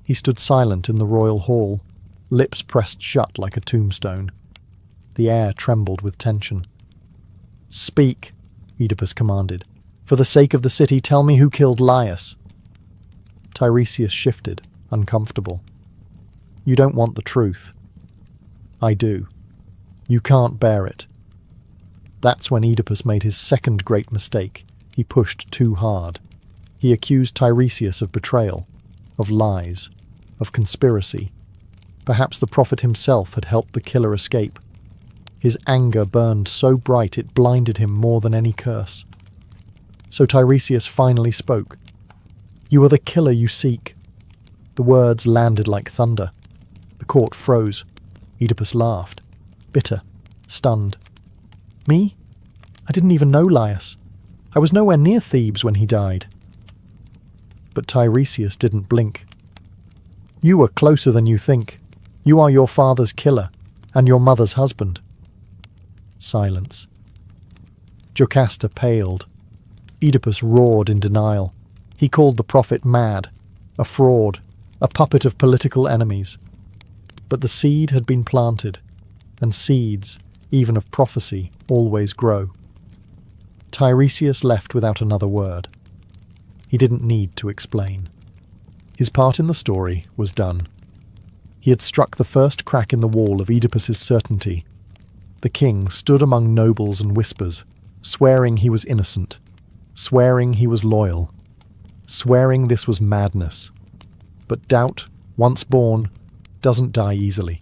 He stood silent in the royal hall, lips pressed shut like a tombstone. The air trembled with tension. "Speak," Oedipus commanded. "For the sake of the city, tell me who killed Laius." Tiresias shifted, uncomfortable. "You don't want the truth." "I do. You can't bear it." That's when Oedipus made his second great mistake. He pushed too hard. He accused Tiresias of betrayal, of lies, of conspiracy. Perhaps the prophet himself had helped the killer escape. His anger burned so bright it blinded him more than any curse. So Tiresias finally spoke. "You are the killer you seek." The words landed like thunder. The court froze. Oedipus laughed, bitter, stunned. "Me? I didn't even know Laius. I was nowhere near Thebes when he died." But Tiresias didn't blink. "You are closer than you think. You are your father's killer, and your mother's husband." Silence. Jocasta paled. Oedipus roared in denial. He called the prophet mad, a fraud, a puppet of political enemies. But the seed had been planted, and seeds, even of prophecy, always grow. Tiresias left without another word. He didn't need to explain. His part in the story was done. He had struck the first crack in the wall of Oedipus's certainty. The king stood among nobles and whispers, swearing he was innocent, swearing he was loyal, swearing this was madness. But doubt, once born, doesn't die easily.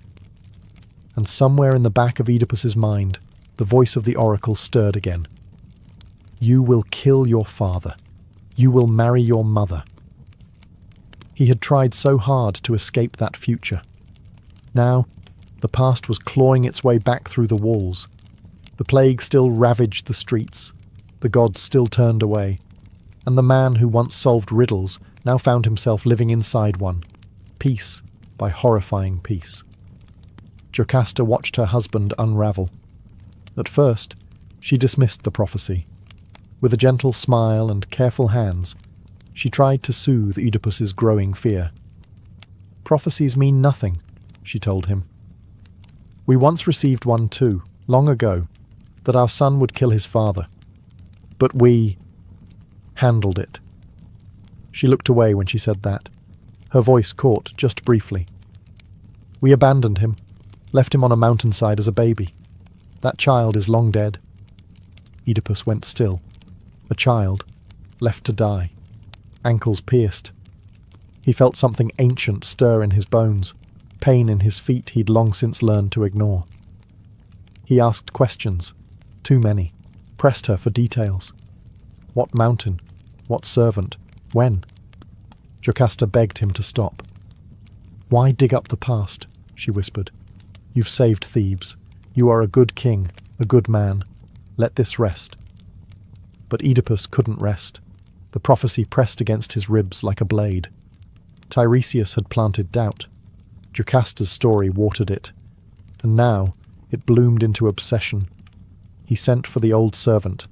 And somewhere in the back of Oedipus's mind, the voice of the oracle stirred again. "You will kill your father. You will marry your mother." He had tried so hard to escape that future. Now, the past was clawing its way back through the walls. The plague still ravaged the streets. The gods still turned away. And the man who once solved riddles now found himself living inside one, piece by horrifying piece. Jocasta watched her husband unravel. At first, she dismissed the prophecy. With a gentle smile and careful hands, she tried to soothe Oedipus's growing fear. "Prophecies mean nothing," she told him. "We once received one too, long ago, that our son would kill his father. But we handled it." She looked away when she said that. Her voice caught just briefly. "We abandoned him, left him on a mountainside as a baby. That child is long dead." Oedipus went still. A child. left to die, ankles pierced. He felt something ancient stir in his bones, pain in his feet he'd long since learned to ignore. He asked questions, too many, pressed her for details. What mountain? What servant? When? Jocasta begged him to stop. "Why dig up the past?" she whispered. "You've saved Thebes. You are a good king, a good man. Let this rest." But Oedipus couldn't rest. The prophecy pressed against his ribs like a blade. Tiresias had planted doubt. Jocasta's story watered it. And now it bloomed into obsession. He sent for the old servant,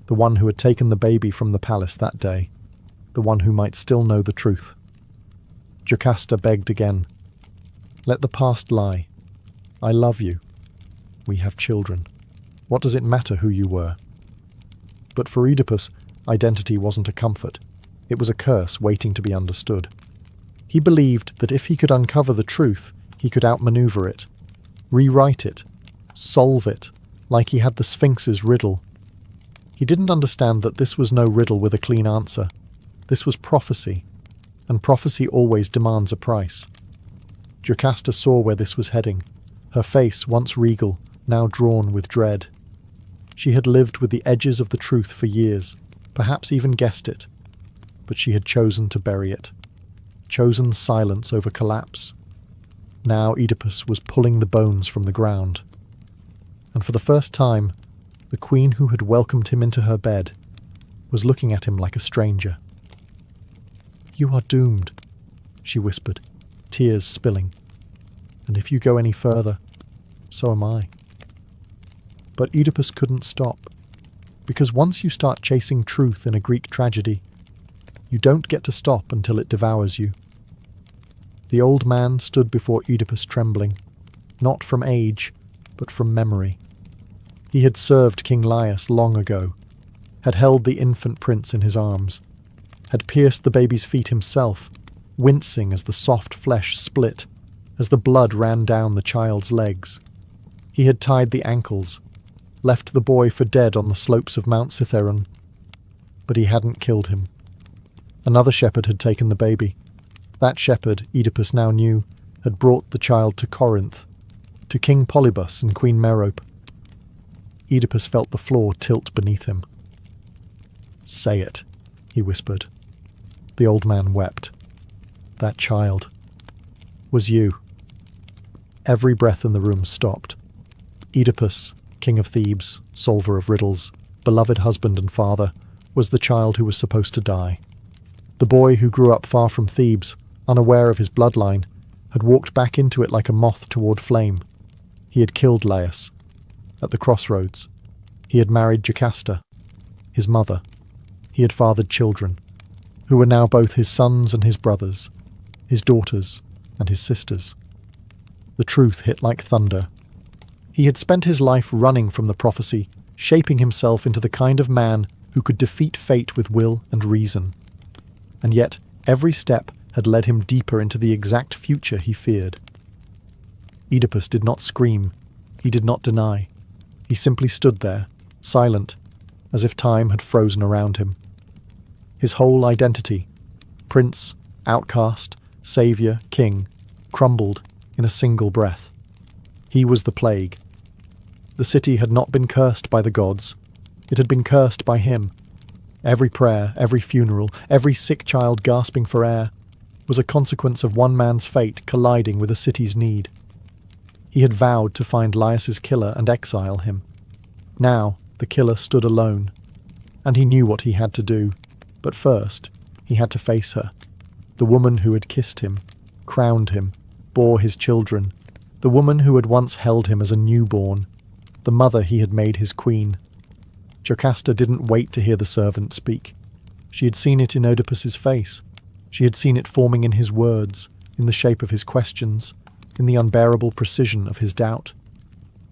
the one who had taken the baby from the palace that day, the one who might still know the truth. Jocasta begged again. "Let the past lie. I love you. We have children. What does it matter who you were?" But for Oedipus, identity wasn't a comfort. It was a curse waiting to be understood. He believed that if he could uncover the truth, he could outmaneuver it, rewrite it, solve it, like he had the Sphinx's riddle. He didn't understand that this was no riddle with a clean answer. This was prophecy, and prophecy always demands a price. Jocasta saw where this was heading, her face once regal, now drawn with dread. She had lived with the edges of the truth for years, perhaps even guessed it, but she had chosen to bury it, chosen silence over collapse. Now Oedipus was pulling the bones from the ground. And for the first time, the queen who had welcomed him into her bed was looking at him like a stranger. "You are doomed," she whispered, tears spilling. "And if you go any further, so am I." But Oedipus couldn't stop, because once you start chasing truth in a Greek tragedy, you don't get to stop until it devours you. The old man stood before Oedipus trembling, not from age, but from memory. He had served King Laius long ago, had held the infant prince in his arms, had pierced the baby's feet himself, wincing as the soft flesh split, as the blood ran down the child's legs. He had tied the ankles, left the boy for dead on the slopes of Mount Cithaeron, but he hadn't killed him. Another shepherd had taken the baby. That shepherd, Oedipus now knew, had brought the child to Corinth, to King Polybus and Queen Merope. Oedipus felt the floor tilt beneath him. "Say it," he whispered. The old man wept. "That child was you." Every breath in the room stopped. Oedipus, king of Thebes, solver of riddles, beloved husband and father, was the child who was supposed to die. The boy who grew up far from Thebes, unaware of his bloodline, had walked back into it like a moth toward flame. He had killed Laius. At the crossroads, he had married Jocasta, his mother. He had fathered children, who were now both his sons and his brothers, his daughters and his sisters. The truth hit like thunder. He had spent his life running from the prophecy, shaping himself into the kind of man who could defeat fate with will and reason. And yet, every step had led him deeper into the exact future he feared. Oedipus did not scream. He did not deny. He simply stood there, silent, as if time had frozen around him. His whole identity, prince, outcast, saviour, king, crumbled in a single breath. He was the plague. The city had not been cursed by the gods. It had been cursed by him. Every prayer, every funeral, every sick child gasping for air was a consequence of one man's fate colliding with a city's need. He had vowed to find Laius's killer and exile him. Now the killer stood alone, and he knew what he had to do. But first, he had to face her, the woman who had kissed him, crowned him, bore his children, the woman who had once held him as a newborn, the mother he had made his queen. Jocasta didn't wait to hear the servant speak. She had seen it in Oedipus's face. She had seen it forming in his words, in the shape of his questions, in the unbearable precision of his doubt.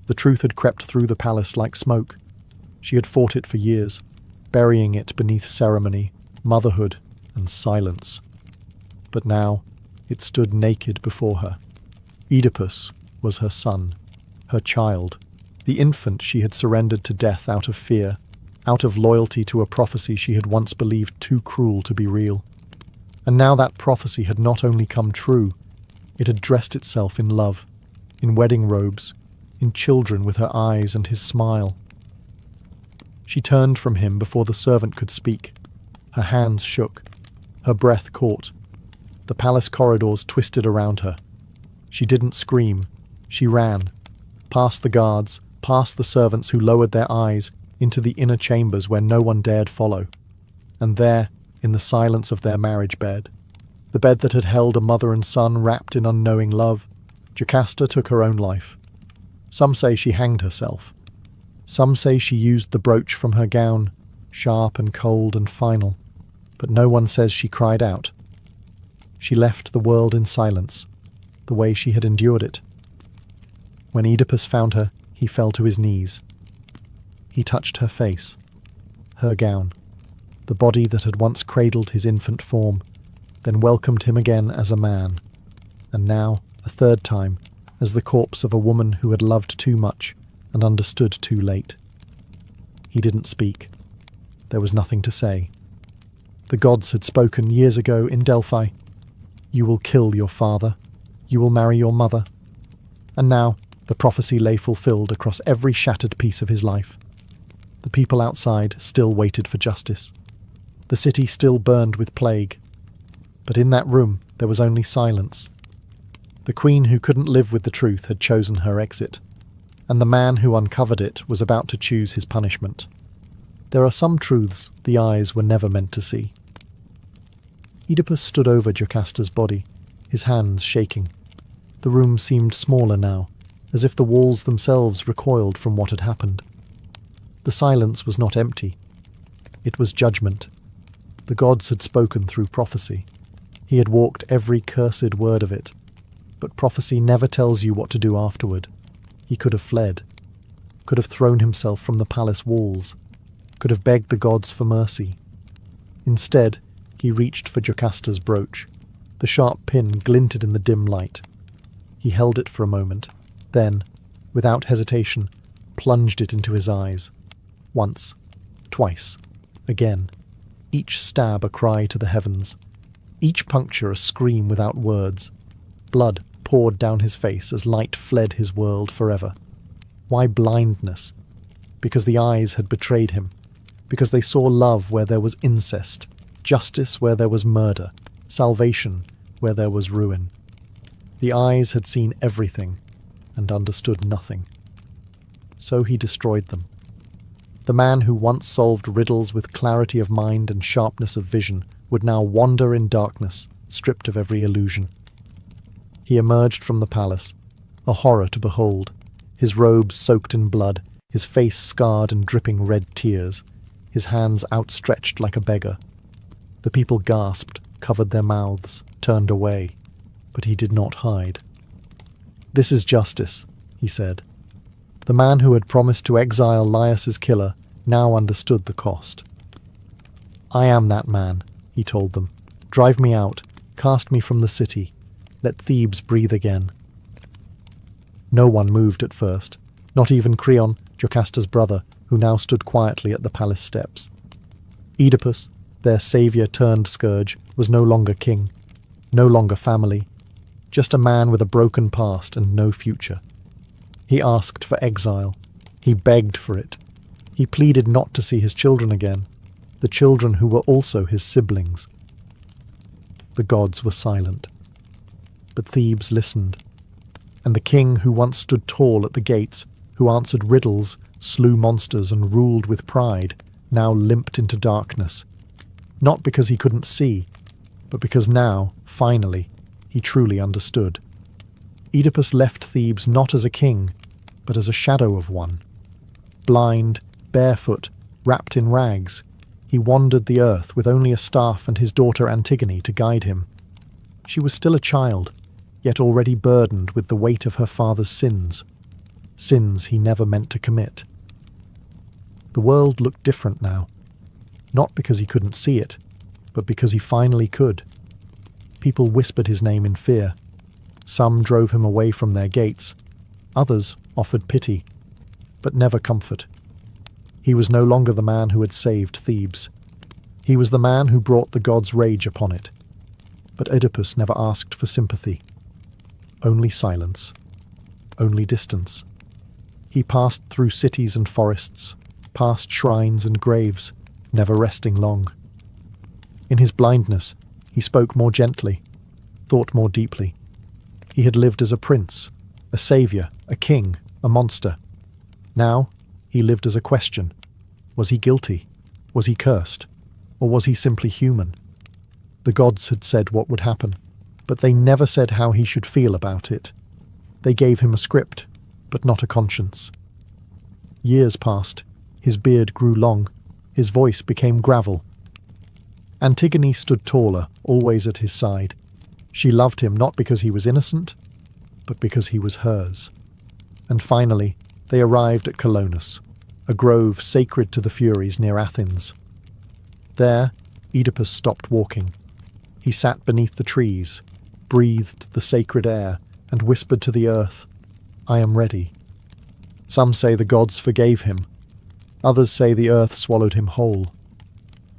The truth had crept through the palace like smoke. She had fought it for years, burying it beneath ceremony, motherhood, and silence. But now it stood naked before her. Oedipus was her son, her child, the infant she had surrendered to death out of fear, out of loyalty to a prophecy she had once believed too cruel to be real. And now that prophecy had not only come true, it had dressed itself in love, in wedding robes, in children with her eyes and his smile. She turned from him before the servant could speak. Her hands shook, her breath caught. The palace corridors twisted around her. She didn't scream, she ran, past the guards, past the servants who lowered their eyes, into the inner chambers where no one dared follow. And there, in the silence of their marriage bed, the bed that had held a mother and son wrapped in unknowing love, Jocasta took her own life. Some say she hanged herself. Some say she used the brooch from her gown, sharp and cold and final, but no one says she cried out. She left the world in silence, the way she had endured it. When Oedipus found her, he fell to his knees. He touched her face, her gown, the body that had once cradled his infant form, then welcomed him again as a man, and now, a third time, as the corpse of a woman who had loved too much and understood too late. He didn't speak. There was nothing to say. The gods had spoken years ago in Delphi. You will kill your father. You will marry your mother. And now, the prophecy lay fulfilled across every shattered piece of his life. The people outside still waited for justice. The city still burned with plague. But in that room there was only silence. The queen who couldn't live with the truth had chosen her exit, and the man who uncovered it was about to choose his punishment. There are some truths the eyes were never meant to see. Oedipus stood over Jocasta's body, his hands shaking. The room seemed smaller now, as if the walls themselves recoiled from what had happened. The silence was not empty. It was judgment. The gods had spoken through prophecy. He had walked every cursed word of it. But prophecy never tells you what to do afterward. He could have fled, could have thrown himself from the palace walls, could have begged the gods for mercy. Instead, he reached for Jocasta's brooch. The sharp pin glinted in the dim light. He held it for a moment, then, without hesitation, plunged it into his eyes. Once, twice, again, each stab a cry to the heavens, each puncture a scream without words. Blood poured down his face as light fled his world forever. Why blindness? Because the eyes had betrayed him, because they saw love where there was incest, justice where there was murder, salvation where there was ruin. The eyes had seen everything and understood nothing. So he destroyed them. The man who once solved riddles with clarity of mind and sharpness of vision would now wander in darkness, stripped of every illusion. He emerged from the palace, a horror to behold, his robes soaked in blood, his face scarred and dripping red tears, his hands outstretched like a beggar. The people gasped, covered their mouths, turned away, but he did not hide. "This is justice," he said. The man who had promised to exile Laius's killer now understood the cost. "I am that man," he told them. "Drive me out, cast me from the city, let Thebes breathe again." No one moved at first, not even Creon, Jocasta's brother, who now stood quietly at the palace steps. Oedipus, their saviour-turned-scourge, was no longer king, no longer family, just a man with a broken past and no future. He asked for exile. He begged for it. He pleaded not to see his children again, the children who were also his siblings. The gods were silent. But Thebes listened. And the king who once stood tall at the gates, who answered riddles, slew monsters and ruled with pride, now limped into darkness. Not because he couldn't see, but because now, finally, he truly understood. Oedipus left Thebes not as a king, but as a shadow of one. Blind, barefoot, wrapped in rags, he wandered the earth with only a staff and his daughter Antigone to guide him. She was still a child, yet already burdened with the weight of her father's sins he never meant to commit. The world looked different now, not because he couldn't see it, but because he finally could. People whispered his name in fear. Some drove him away from their gates. Others offered pity, but never comfort. He was no longer the man who had saved Thebes. He was the man who brought the gods' rage upon it. But Oedipus never asked for sympathy. Only silence. Only distance. He passed through cities and forests, past shrines and graves, never resting long. In his blindness, he spoke more gently, thought more deeply. He had lived as a prince, a saviour, a king, a monster. Now, he lived as a question. Was he guilty? Was he cursed? Or was he simply human? The gods had said what would happen, but they never said how he should feel about it. They gave him a script, but not a conscience. Years passed. His beard grew long. His voice became gravel. Antigone stood taller, always at his side. She loved him not because he was innocent, but because he was hers. And finally, they arrived at Colonus, a grove sacred to the Furies near Athens. There, Oedipus stopped walking. He sat beneath the trees, breathed the sacred air, and whispered to the earth, "I am ready." Some say the gods forgave him. Others say the earth swallowed him whole.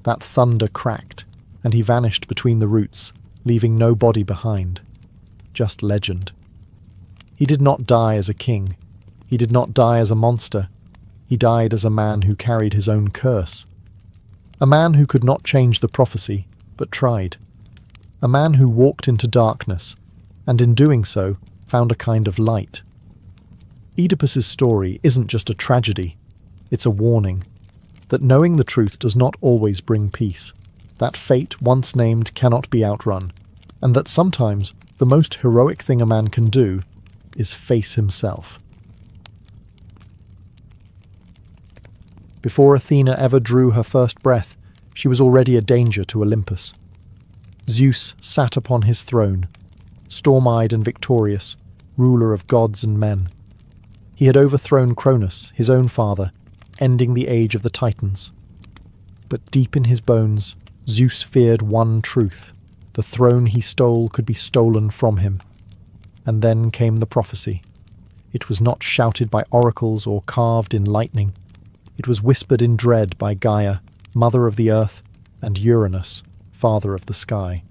That thunder cracked, and he vanished between the roots, leaving no body behind. Just legend. He did not die as a king. He did not die as a monster. He died as a man who carried his own curse. A man who could not change the prophecy, but tried. A man who walked into darkness, and in doing so, found a kind of light. Oedipus's story isn't just a tragedy, it's a warning. That knowing the truth does not always bring peace. That fate once named cannot be outrun. And that sometimes the most heroic thing a man can do is face himself. Before Athena ever drew her first breath, she was already a danger to Olympus. Zeus sat upon his throne, storm-eyed and victorious, ruler of gods and men. He had overthrown Cronus, his own father, ending the age of the Titans. But deep in his bones, Zeus feared one truth. The throne he stole could be stolen from him. And then came the prophecy. It was not shouted by oracles or carved in lightning. It was whispered in dread by Gaia, mother of the earth, and Uranus, father of the sky.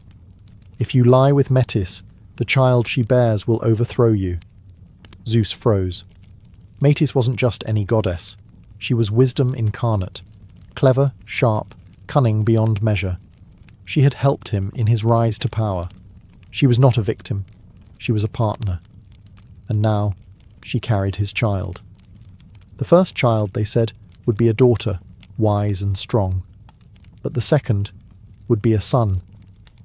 If you lie with Metis, the child she bears will overthrow you. Zeus froze. Metis wasn't just any goddess. She was wisdom incarnate, clever, sharp, cunning beyond measure. She had helped him in his rise to power. She was not a victim. She was a partner. And now she carried his child. The first child, they said, would be a daughter, wise and strong. But the second would be a son,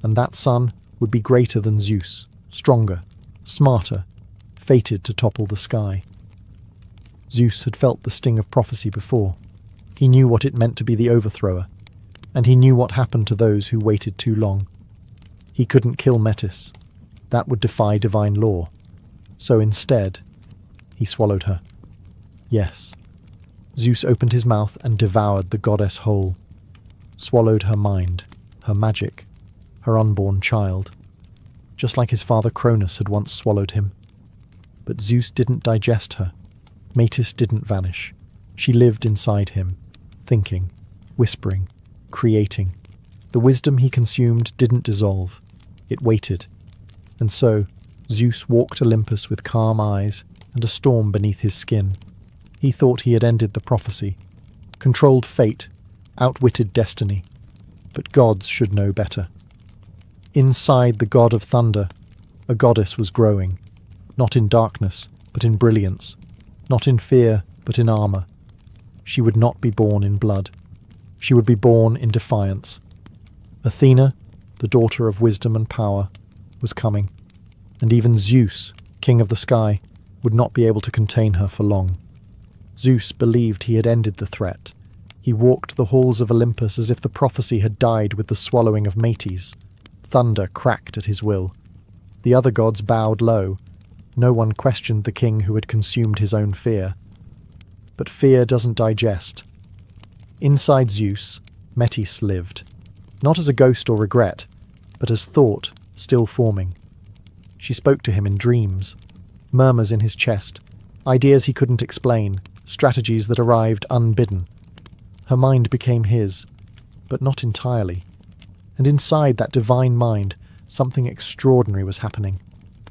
and that son would be greater than Zeus, stronger, smarter, fated to topple the sky. Zeus had felt the sting of prophecy before. He knew what it meant to be the overthrower, and he knew what happened to those who waited too long. He couldn't kill Metis. That would defy divine law. So instead, he swallowed her. Yes, Zeus opened his mouth and devoured the goddess whole, swallowed her mind, her magic, her unborn child, just like his father Cronus had once swallowed him. But Zeus didn't digest her. Metis didn't vanish. She lived inside him, thinking, whispering, creating. The wisdom he consumed didn't dissolve. It waited. And so, Zeus walked Olympus with calm eyes and a storm beneath his skin. He thought he had ended the prophecy, controlled fate, outwitted destiny. But gods should know better. Inside the god of thunder, a goddess was growing, not in darkness, but in brilliance, not in fear, but in armour. She would not be born in blood. She would be born in defiance. Athena, the daughter of wisdom and power, was coming, and even Zeus, king of the sky, would not be able to contain her for long. Zeus believed he had ended the threat. He walked the halls of Olympus as if the prophecy had died with the swallowing of Metis. Thunder cracked at his will. The other gods bowed low. No one questioned the king who had consumed his own fear. But fear doesn't digest. Inside Zeus, Metis lived, not as a ghost or regret, but as thought still forming. She spoke to him in dreams, murmurs in his chest, ideas he couldn't explain, strategies that arrived unbidden. Her mind became his, but not entirely. And inside that divine mind, something extraordinary was happening.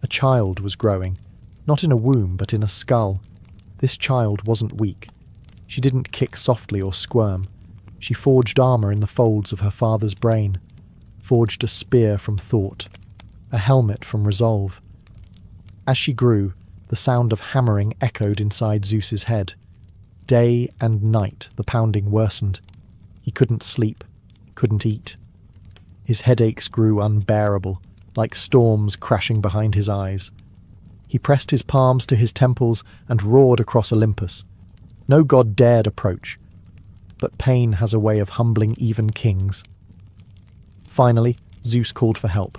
A child was growing, not in a womb, but in a skull. This child wasn't weak. She didn't kick softly or squirm. She forged armour in the folds of her father's brain, forged a spear from thought, a helmet from resolve. As she grew, the sound of hammering echoed inside Zeus's head. Day and night the pounding worsened. He couldn't sleep, couldn't eat. His headaches grew unbearable, like storms crashing behind his eyes. He pressed his palms to his temples and roared across Olympus. No god dared approach, but pain has a way of humbling even kings. Finally, Zeus called for help.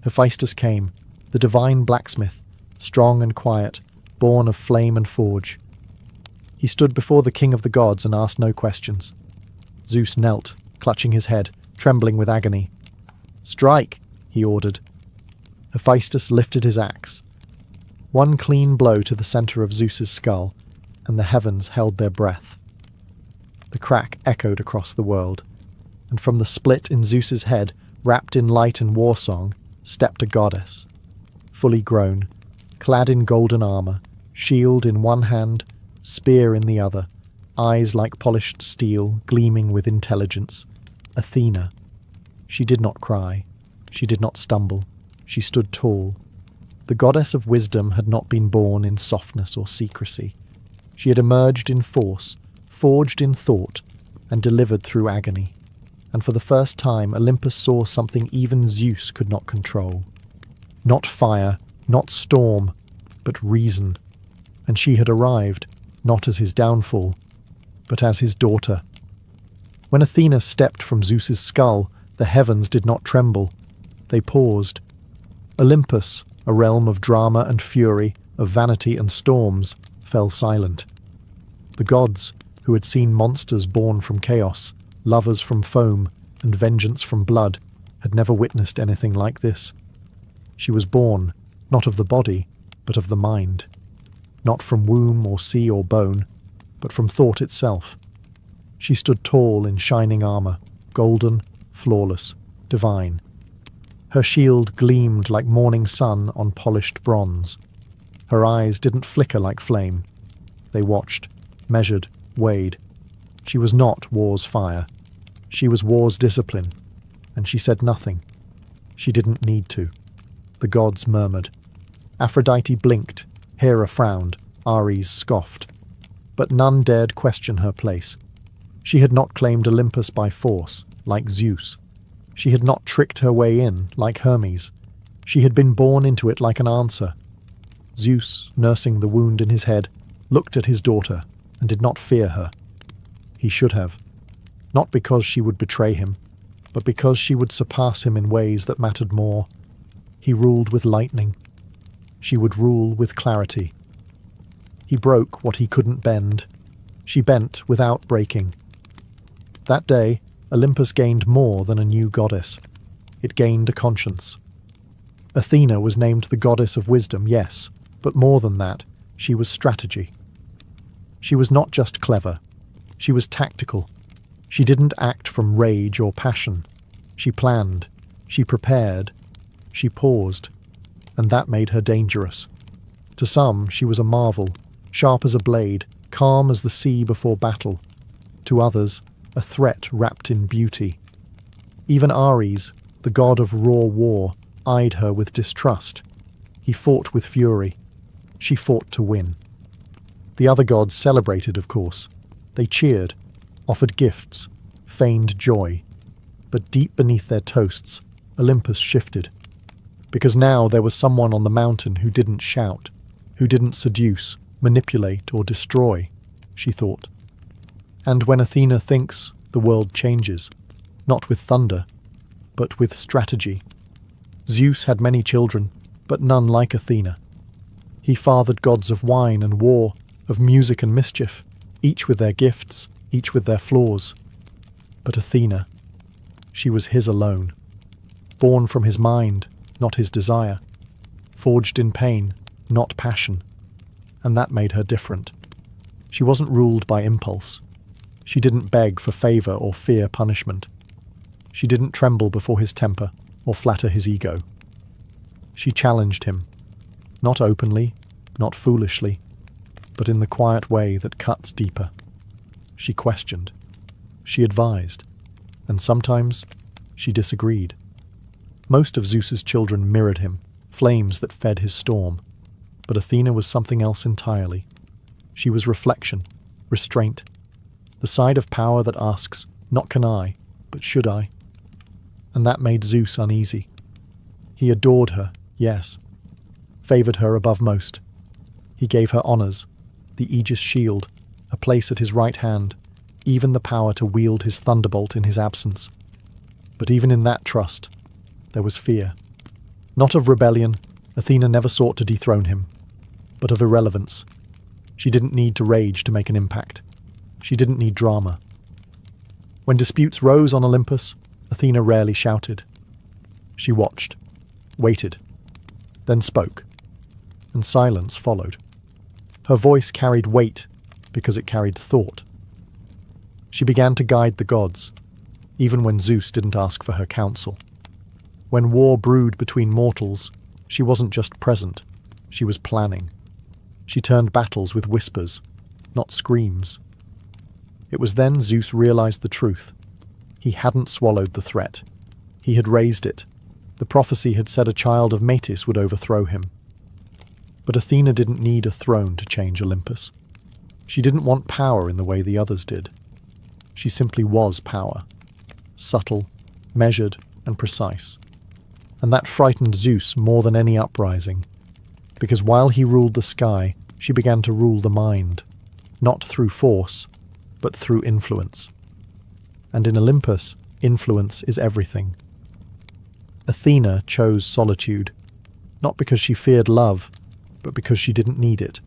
Hephaestus came, the divine blacksmith, strong and quiet, born of flame and forge. He stood before the king of the gods and asked no questions. Zeus knelt, clutching his head, trembling with agony. "Strike," he ordered. Hephaestus lifted his axe. One clean blow to the centre of Zeus's skull, and the heavens held their breath. The crack echoed across the world, and from the split in Zeus's head, wrapped in light and war song, stepped a goddess. Fully grown, clad in golden armour, shield in one hand, spear in the other, eyes like polished steel, gleaming with intelligence. Athena. She did not cry. She did not stumble. She stood tall. The goddess of wisdom had not been born in softness or secrecy. She had emerged in force, forged in thought, and delivered through agony. And for the first time, Olympus saw something even Zeus could not control. Not fire, not storm, but reason. And she had arrived, not as his downfall, but as his daughter. When Athena stepped from Zeus's skull, the heavens did not tremble. They paused. Olympus, a realm of drama and fury, of vanity and storms, fell silent. The gods, who had seen monsters born from chaos, lovers from foam, and vengeance from blood, had never witnessed anything like this. She was born, not of the body, but of the mind. Not from womb or sea or bone, but from thought itself. She stood tall in shining armour, golden, flawless, divine. Her shield gleamed like morning sun on polished bronze. Her eyes didn't flicker like flame. They watched, measured, weighed. She was not war's fire. She was war's discipline, and she said nothing. She didn't need to. The gods murmured. Aphrodite blinked, Hera frowned, Ares scoffed. But none dared question her place. She had not claimed Olympus by force, like Zeus. She had not tricked her way in, like Hermes. She had been born into it like an answer. Zeus, nursing the wound in his head, looked at his daughter and did not fear her. He should have. Not because she would betray him, but because she would surpass him in ways that mattered more. He ruled with lightning. She would rule with clarity. He broke what he couldn't bend. She bent without breaking. That day, Olympus gained more than a new goddess. It gained a conscience. Athena was named the goddess of wisdom, yes, but more than that, she was strategy. She was not just clever. She was tactical. She didn't act from rage or passion. She planned. She prepared. She paused. And that made her dangerous. To some, she was a marvel, sharp as a blade, calm as the sea before battle. To others, a threat wrapped in beauty. Even Ares, the god of raw war, eyed her with distrust. He fought with fury. She fought to win. The other gods celebrated, of course. They cheered, offered gifts, feigned joy. But deep beneath their toasts, Olympus shifted. Because now there was someone on the mountain who didn't shout, who didn't seduce, manipulate, or destroy, she thought. And when Athena thinks, the world changes, not with thunder, but with strategy. Zeus had many children, but none like Athena. He fathered gods of wine and war, of music and mischief, each with their gifts, each with their flaws. But Athena, she was his alone, born from his mind, not his desire, forged in pain, not passion, and that made her different. She wasn't ruled by impulse. She didn't beg for favor or fear punishment. She didn't tremble before his temper or flatter his ego. She challenged him, not openly, not foolishly, but in the quiet way that cuts deeper. She questioned. She advised. And sometimes she disagreed. Most of Zeus's children mirrored him, flames that fed his storm. But Athena was something else entirely. She was reflection, restraint, the side of power that asks, not can I, but should I? And that made Zeus uneasy. He adored her, yes, favoured her above most. He gave her honours, the Aegis shield, a place at his right hand, even the power to wield his thunderbolt in his absence. But even in that trust, there was fear. Not of rebellion, Athena never sought to dethrone him, but of irrelevance. She didn't need to rage to make an impact. She didn't need drama. When disputes rose on Olympus, Athena rarely shouted. She watched, waited, then spoke, and silence followed. Her voice carried weight because it carried thought. She began to guide the gods, even when Zeus didn't ask for her counsel. When war brewed between mortals, she wasn't just present, she was planning. She turned battles with whispers, not screams. It was then Zeus realized the truth. He hadn't swallowed the threat. He had raised it. The prophecy had said a child of Metis would overthrow him. But Athena didn't need a throne to change Olympus. She didn't want power in the way the others did. She simply was power. Subtle, measured, and precise. And that frightened Zeus more than any uprising. Because while he ruled the sky, she began to rule the mind. Not through force, but through influence. And in Olympus, influence is everything. Athena chose solitude, not because she feared love, but because she didn't need it.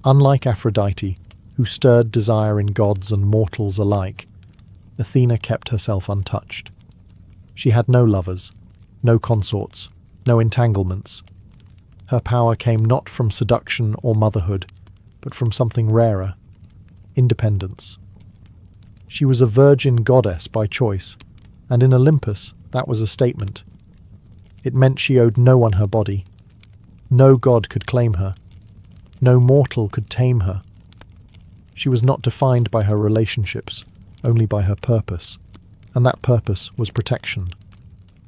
Unlike Aphrodite, who stirred desire in gods and mortals alike, Athena kept herself untouched. She had no lovers, no consorts, no entanglements. Her power came not from seduction or motherhood, but from something rarer, independence. She was a virgin goddess by choice, and in Olympus that was a statement. It meant she owed no one her body. No god could claim her. No mortal could tame her. She was not defined by her relationships, only by her purpose, and that purpose was protection.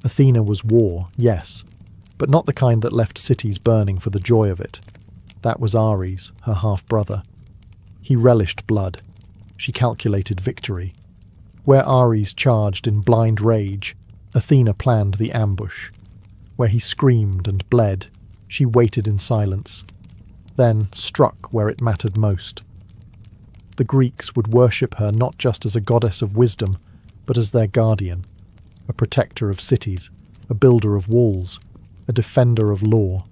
Athena was war, yes, but not the kind that left cities burning for the joy of it. That was Ares, her half-brother. He relished blood. She calculated victory. Where Ares charged in blind rage, Athena planned the ambush. Where he screamed and bled, she waited in silence, then struck where it mattered most. The Greeks would worship her not just as a goddess of wisdom, but as their guardian, a protector of cities, a builder of walls, a defender of law.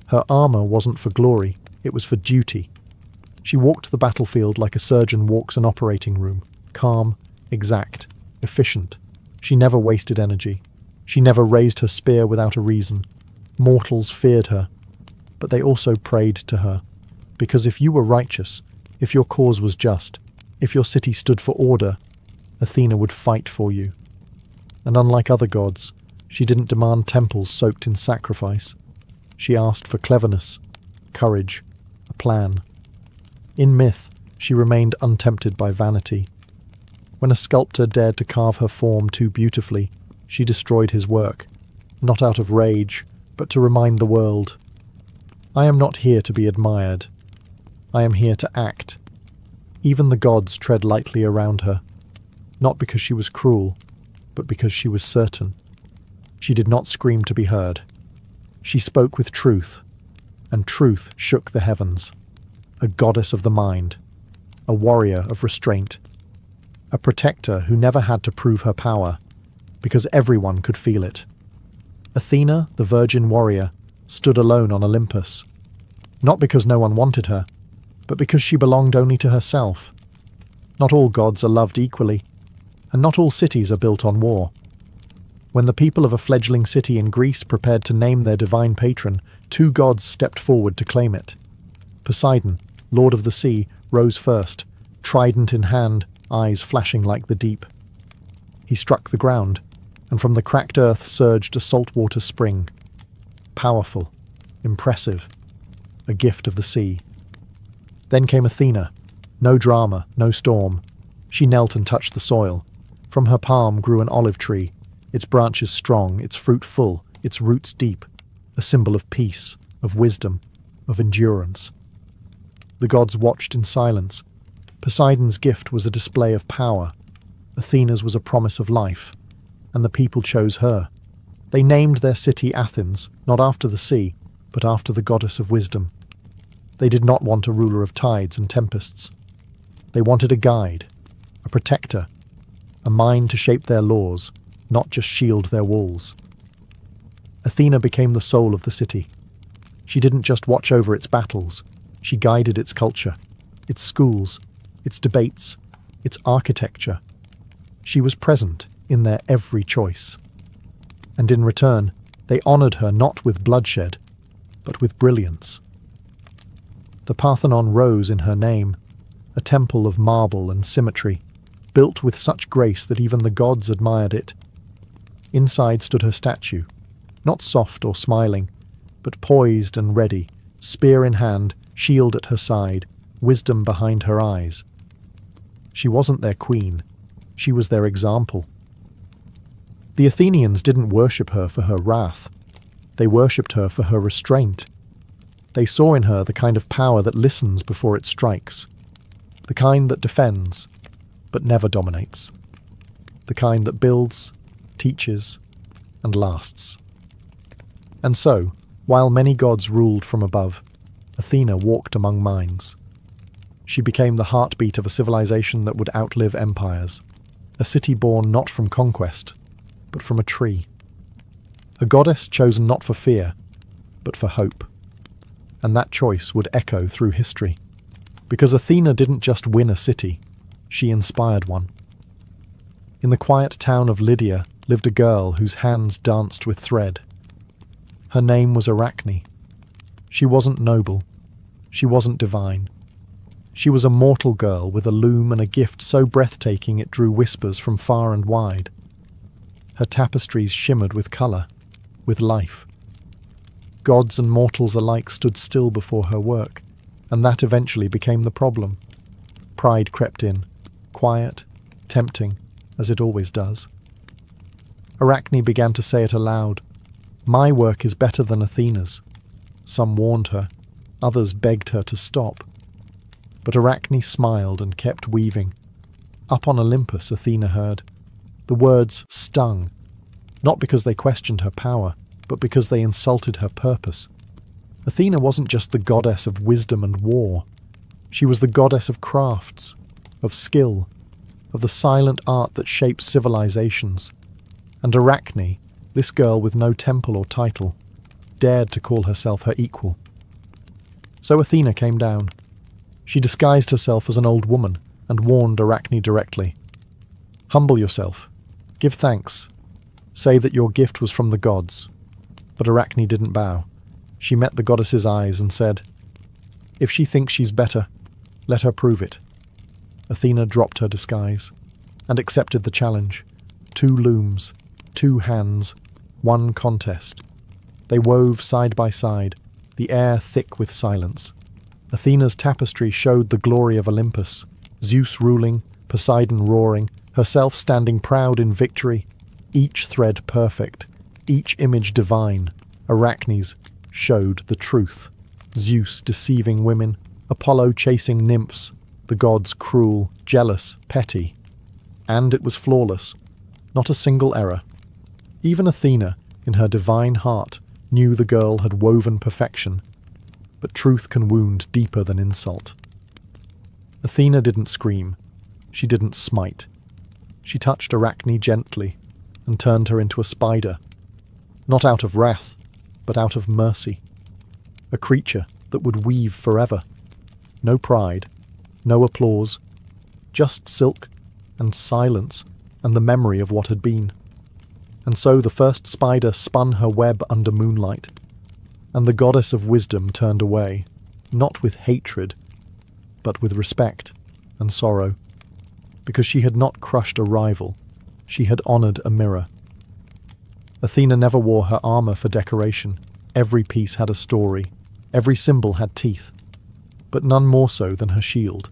Her armour wasn't for glory, it was for duty. She walked the battlefield like a surgeon walks an operating room, calm, exact, efficient. She never wasted energy. She never raised her spear without a reason. Mortals feared her, but they also prayed to her, because if you were righteous, if your cause was just, if your city stood for order, Athena would fight for you. And unlike other gods, she didn't demand temples soaked in sacrifice. She asked for cleverness, courage, a plan. In myth, she remained untempted by vanity. When a sculptor dared to carve her form too beautifully, she destroyed his work, not out of rage, but to remind the world, I am not here to be admired. I am here to act. Even the gods tread lightly around her, not because she was cruel, but because she was certain. She did not scream to be heard. She spoke with truth, and truth shook the heavens. A goddess of the mind, a warrior of restraint, a protector who never had to prove her power, because everyone could feel it. Athena, the virgin warrior, stood alone on Olympus, not because no one wanted her, but because she belonged only to herself. Not all gods are loved equally, and not all cities are built on war. When the people of a fledgling city in Greece prepared to name their divine patron, 2 gods stepped forward to claim it. Poseidon, lord of the sea, rose first, trident in hand, eyes flashing like the deep. He struck the ground, and from the cracked earth surged a saltwater spring. Powerful, impressive, a gift of the sea. Then came Athena. No drama, no storm. She knelt and touched the soil. From her palm grew an olive tree, its branches strong, its fruit full, its roots deep, a symbol of peace, of wisdom, of endurance. The gods watched in silence. Poseidon's gift was a display of power. Athena's was a promise of life, and the people chose her. They named their city Athens, not after the sea, but after the goddess of wisdom. They did not want a ruler of tides and tempests. They wanted a guide, a protector, a mind to shape their laws, not just shield their walls. Athena became the soul of the city. She didn't just watch over its battles, she guided its culture, its schools, its debates, its architecture. She was present in their every choice. And in return, they honoured her not with bloodshed, but with brilliance. The Parthenon rose in her name, a temple of marble and symmetry, built with such grace that even the gods admired it. Inside stood her statue, not soft or smiling, but poised and ready, spear in hand, shield at her side, wisdom behind her eyes. She wasn't their queen, she was their example. The Athenians didn't worship her for her wrath. They worshipped her for her restraint. They saw in her the kind of power that listens before it strikes, the kind that defends, but never dominates, the kind that builds, teaches, and lasts. And so, while many gods ruled from above, Athena walked among minds. She became the heartbeat of a civilization that would outlive empires, a city born not from conquest, but from a tree. A goddess chosen not for fear, but for hope. And that choice would echo through history. Because Athena didn't just win a city, she inspired one. In the quiet town of Lydia lived a girl whose hands danced with thread. Her name was Arachne. She wasn't noble. She wasn't divine. She was a mortal girl with a loom and a gift so breathtaking it drew whispers from far and wide. Her tapestries shimmered with colour, with life. Gods and mortals alike stood still before her work, and that eventually became the problem. Pride crept in, quiet, tempting, as it always does. Arachne began to say it aloud. My work is better than Athena's. Some warned her, others begged her to stop. But Arachne smiled and kept weaving. Up on Olympus, Athena heard. The words stung, not because they questioned her power, but because they insulted her purpose. Athena wasn't just the goddess of wisdom and war. She was the goddess of crafts, of skill, of the silent art that shapes civilizations. And Arachne, this girl with no temple or title, dared to call herself her equal. So Athena came down. She disguised herself as an old woman and warned Arachne directly. Humble yourself. Give thanks. Say that your gift was from the gods. But Arachne didn't bow. She met the goddess's eyes and said, if she thinks she's better, let her prove it. Athena dropped her disguise and accepted the challenge. 2 looms, 2 hands, 1 contest. They wove side by side, the air thick with silence. Athena's tapestry showed the glory of Olympus, Zeus ruling, Poseidon roaring, herself standing proud in victory, each thread perfect, each image divine. Arachne's showed the truth. Zeus deceiving women, Apollo chasing nymphs, the gods cruel, jealous, petty. And it was flawless, not a single error. Even Athena, in her divine heart, knew the girl had woven perfection, but truth can wound deeper than insult. Athena didn't scream. She didn't smite. She touched Arachne gently and turned her into a spider, not out of wrath, but out of mercy. A creature that would weave forever. No pride, no applause, just silk and silence and the memory of what had been. And so the first spider spun her web under moonlight, and the goddess of wisdom turned away, not with hatred, but with respect and sorrow, because she had not crushed a rival, she had honoured a mirror. Athena never wore her armour for decoration. Every piece had a story. Every symbol had teeth. But none more so than her shield,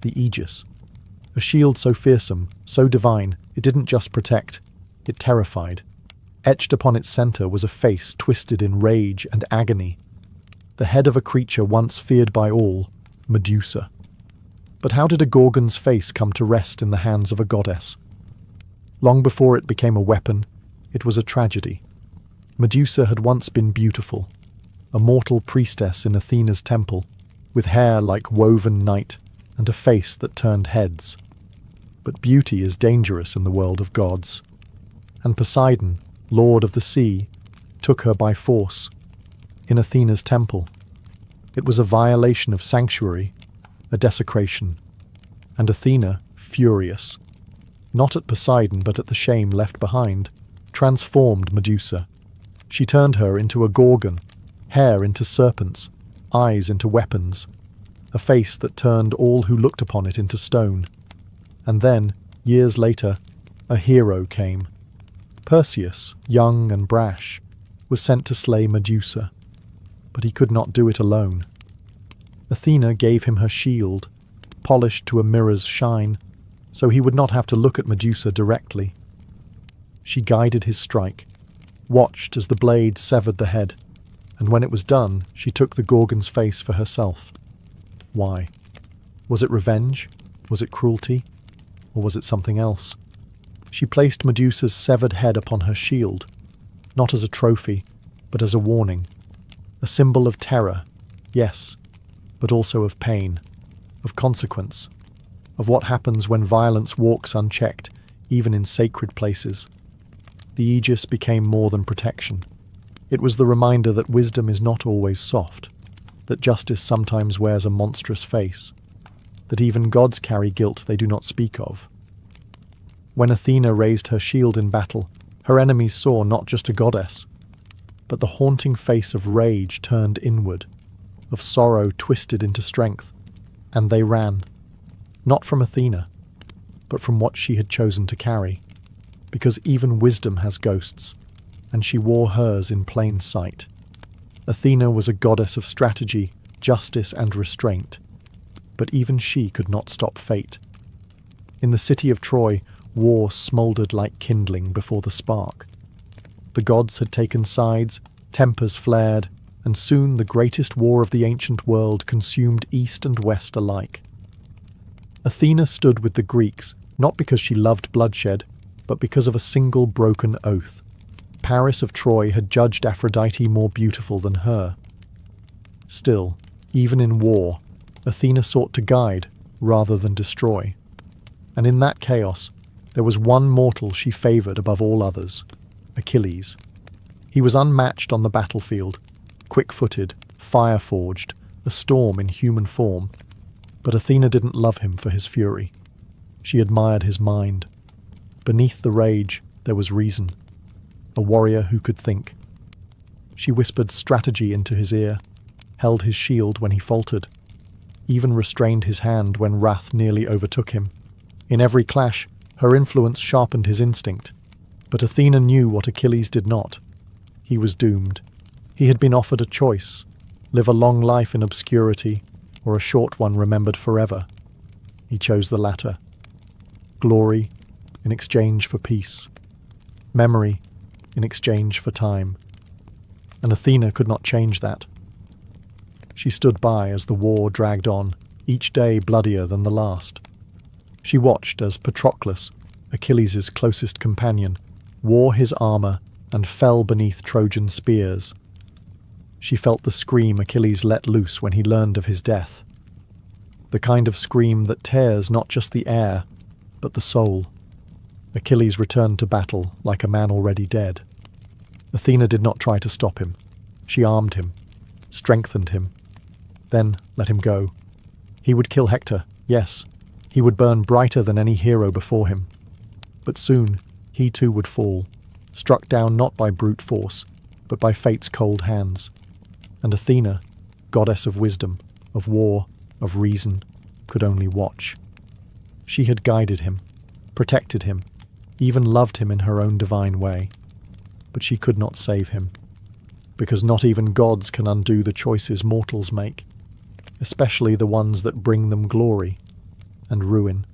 the Aegis. A shield so fearsome, so divine, it didn't just protect, it terrified. Etched upon its centre was a face twisted in rage and agony. The head of a creature once feared by all, Medusa. But how did a Gorgon's face come to rest in the hands of a goddess? Long before it became a weapon, it was a tragedy. Medusa had once been beautiful, a mortal priestess in Athena's temple, with hair like woven night and a face that turned heads. But beauty is dangerous in the world of gods. And Poseidon, lord of the sea, took her by force, in Athena's temple. It was a violation of sanctuary, a desecration. And Athena, furious, not at Poseidon but at the shame left behind, transformed Medusa. She turned her into a Gorgon, hair into serpents, eyes into weapons, a face that turned all who looked upon it into stone. And then, years later, a hero came. Perseus, young and brash, was sent to slay Medusa, but he could not do it alone. Athena gave him her shield, polished to a mirror's shine, so he would not have to look at Medusa directly. She guided his strike, watched as the blade severed the head, and when it was done, she took the Gorgon's face for herself. Why? Was it revenge? Was it cruelty? Or was it something else? She placed Medusa's severed head upon her shield, not as a trophy, but as a warning, a symbol of terror, yes, but also of pain, of consequence, of what happens when violence walks unchecked, even in sacred places. The Aegis became more than protection. It was the reminder that wisdom is not always soft, that justice sometimes wears a monstrous face, that even gods carry guilt they do not speak of. When Athena raised her shield in battle, her enemies saw not just a goddess, but the haunting face of rage turned inward, of sorrow twisted into strength, and they ran, not from Athena, but from what she had chosen to carry, because even wisdom has ghosts, and she wore hers in plain sight. Athena was a goddess of strategy, justice, and restraint, but even she could not stop fate. In the city of Troy, war smouldered like kindling before the spark. The gods had taken sides, tempers flared, and soon the greatest war of the ancient world consumed east and west alike. Athena stood with the Greeks, not because she loved bloodshed, but because of a single broken oath. Paris of Troy had judged Aphrodite more beautiful than her. Still, even in war, Athena sought to guide rather than destroy. And in that chaos, there was one mortal she favoured above all others, Achilles. He was unmatched on the battlefield, quick-footed, fire-forged, a storm in human form. But Athena didn't love him for his fury. She admired his mind. Beneath the rage, there was reason. A warrior who could think. She whispered strategy into his ear, held his shield when he faltered, even restrained his hand when wrath nearly overtook him. In every clash, her influence sharpened his instinct. But Athena knew what Achilles did not. He was doomed. He had been offered a choice: live a long life in obscurity, or a short one remembered forever. He chose the latter. Glory in exchange for peace. Memory in exchange for time. And Athena could not change that. She stood by as the war dragged on, each day bloodier than the last. She watched as Patroclus, Achilles' closest companion, wore his armour and fell beneath Trojan spears. She felt the scream Achilles let loose when he learned of his death. The kind of scream that tears not just the air, but the soul. Achilles returned to battle like a man already dead. Athena did not try to stop him. She armed him, strengthened him, then let him go. He would kill Hector, yes. He would burn brighter than any hero before him. But soon, he too would fall, struck down not by brute force, but by fate's cold hands. And Athena, goddess of wisdom, of war, of reason, could only watch. She had guided him, protected him, even loved him in her own divine way. But she could not save him, because not even gods can undo the choices mortals make, especially the ones that bring them glory and ruin.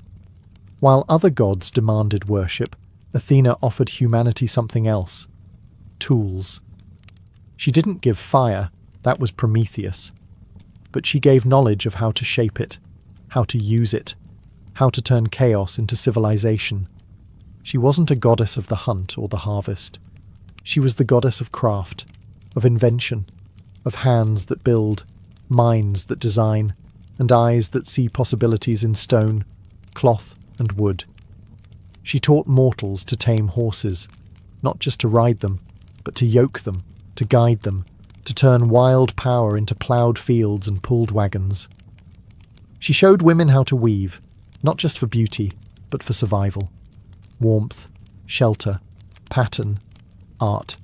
While other gods demanded worship, Athena offered humanity something else: tools. She didn't give fire, that was Prometheus, but she gave knowledge of how to shape it, how to use it, how to turn chaos into civilization. She wasn't a goddess of the hunt or the harvest. She was the goddess of craft, of invention, of hands that build, minds that design, and eyes that see possibilities in stone, cloth, and wood. She taught mortals to tame horses, not just to ride them, but to yoke them, to guide them, to turn wild power into ploughed fields and pulled wagons. She showed women how to weave, not just for beauty, but for survival. Warmth, shelter, pattern, art.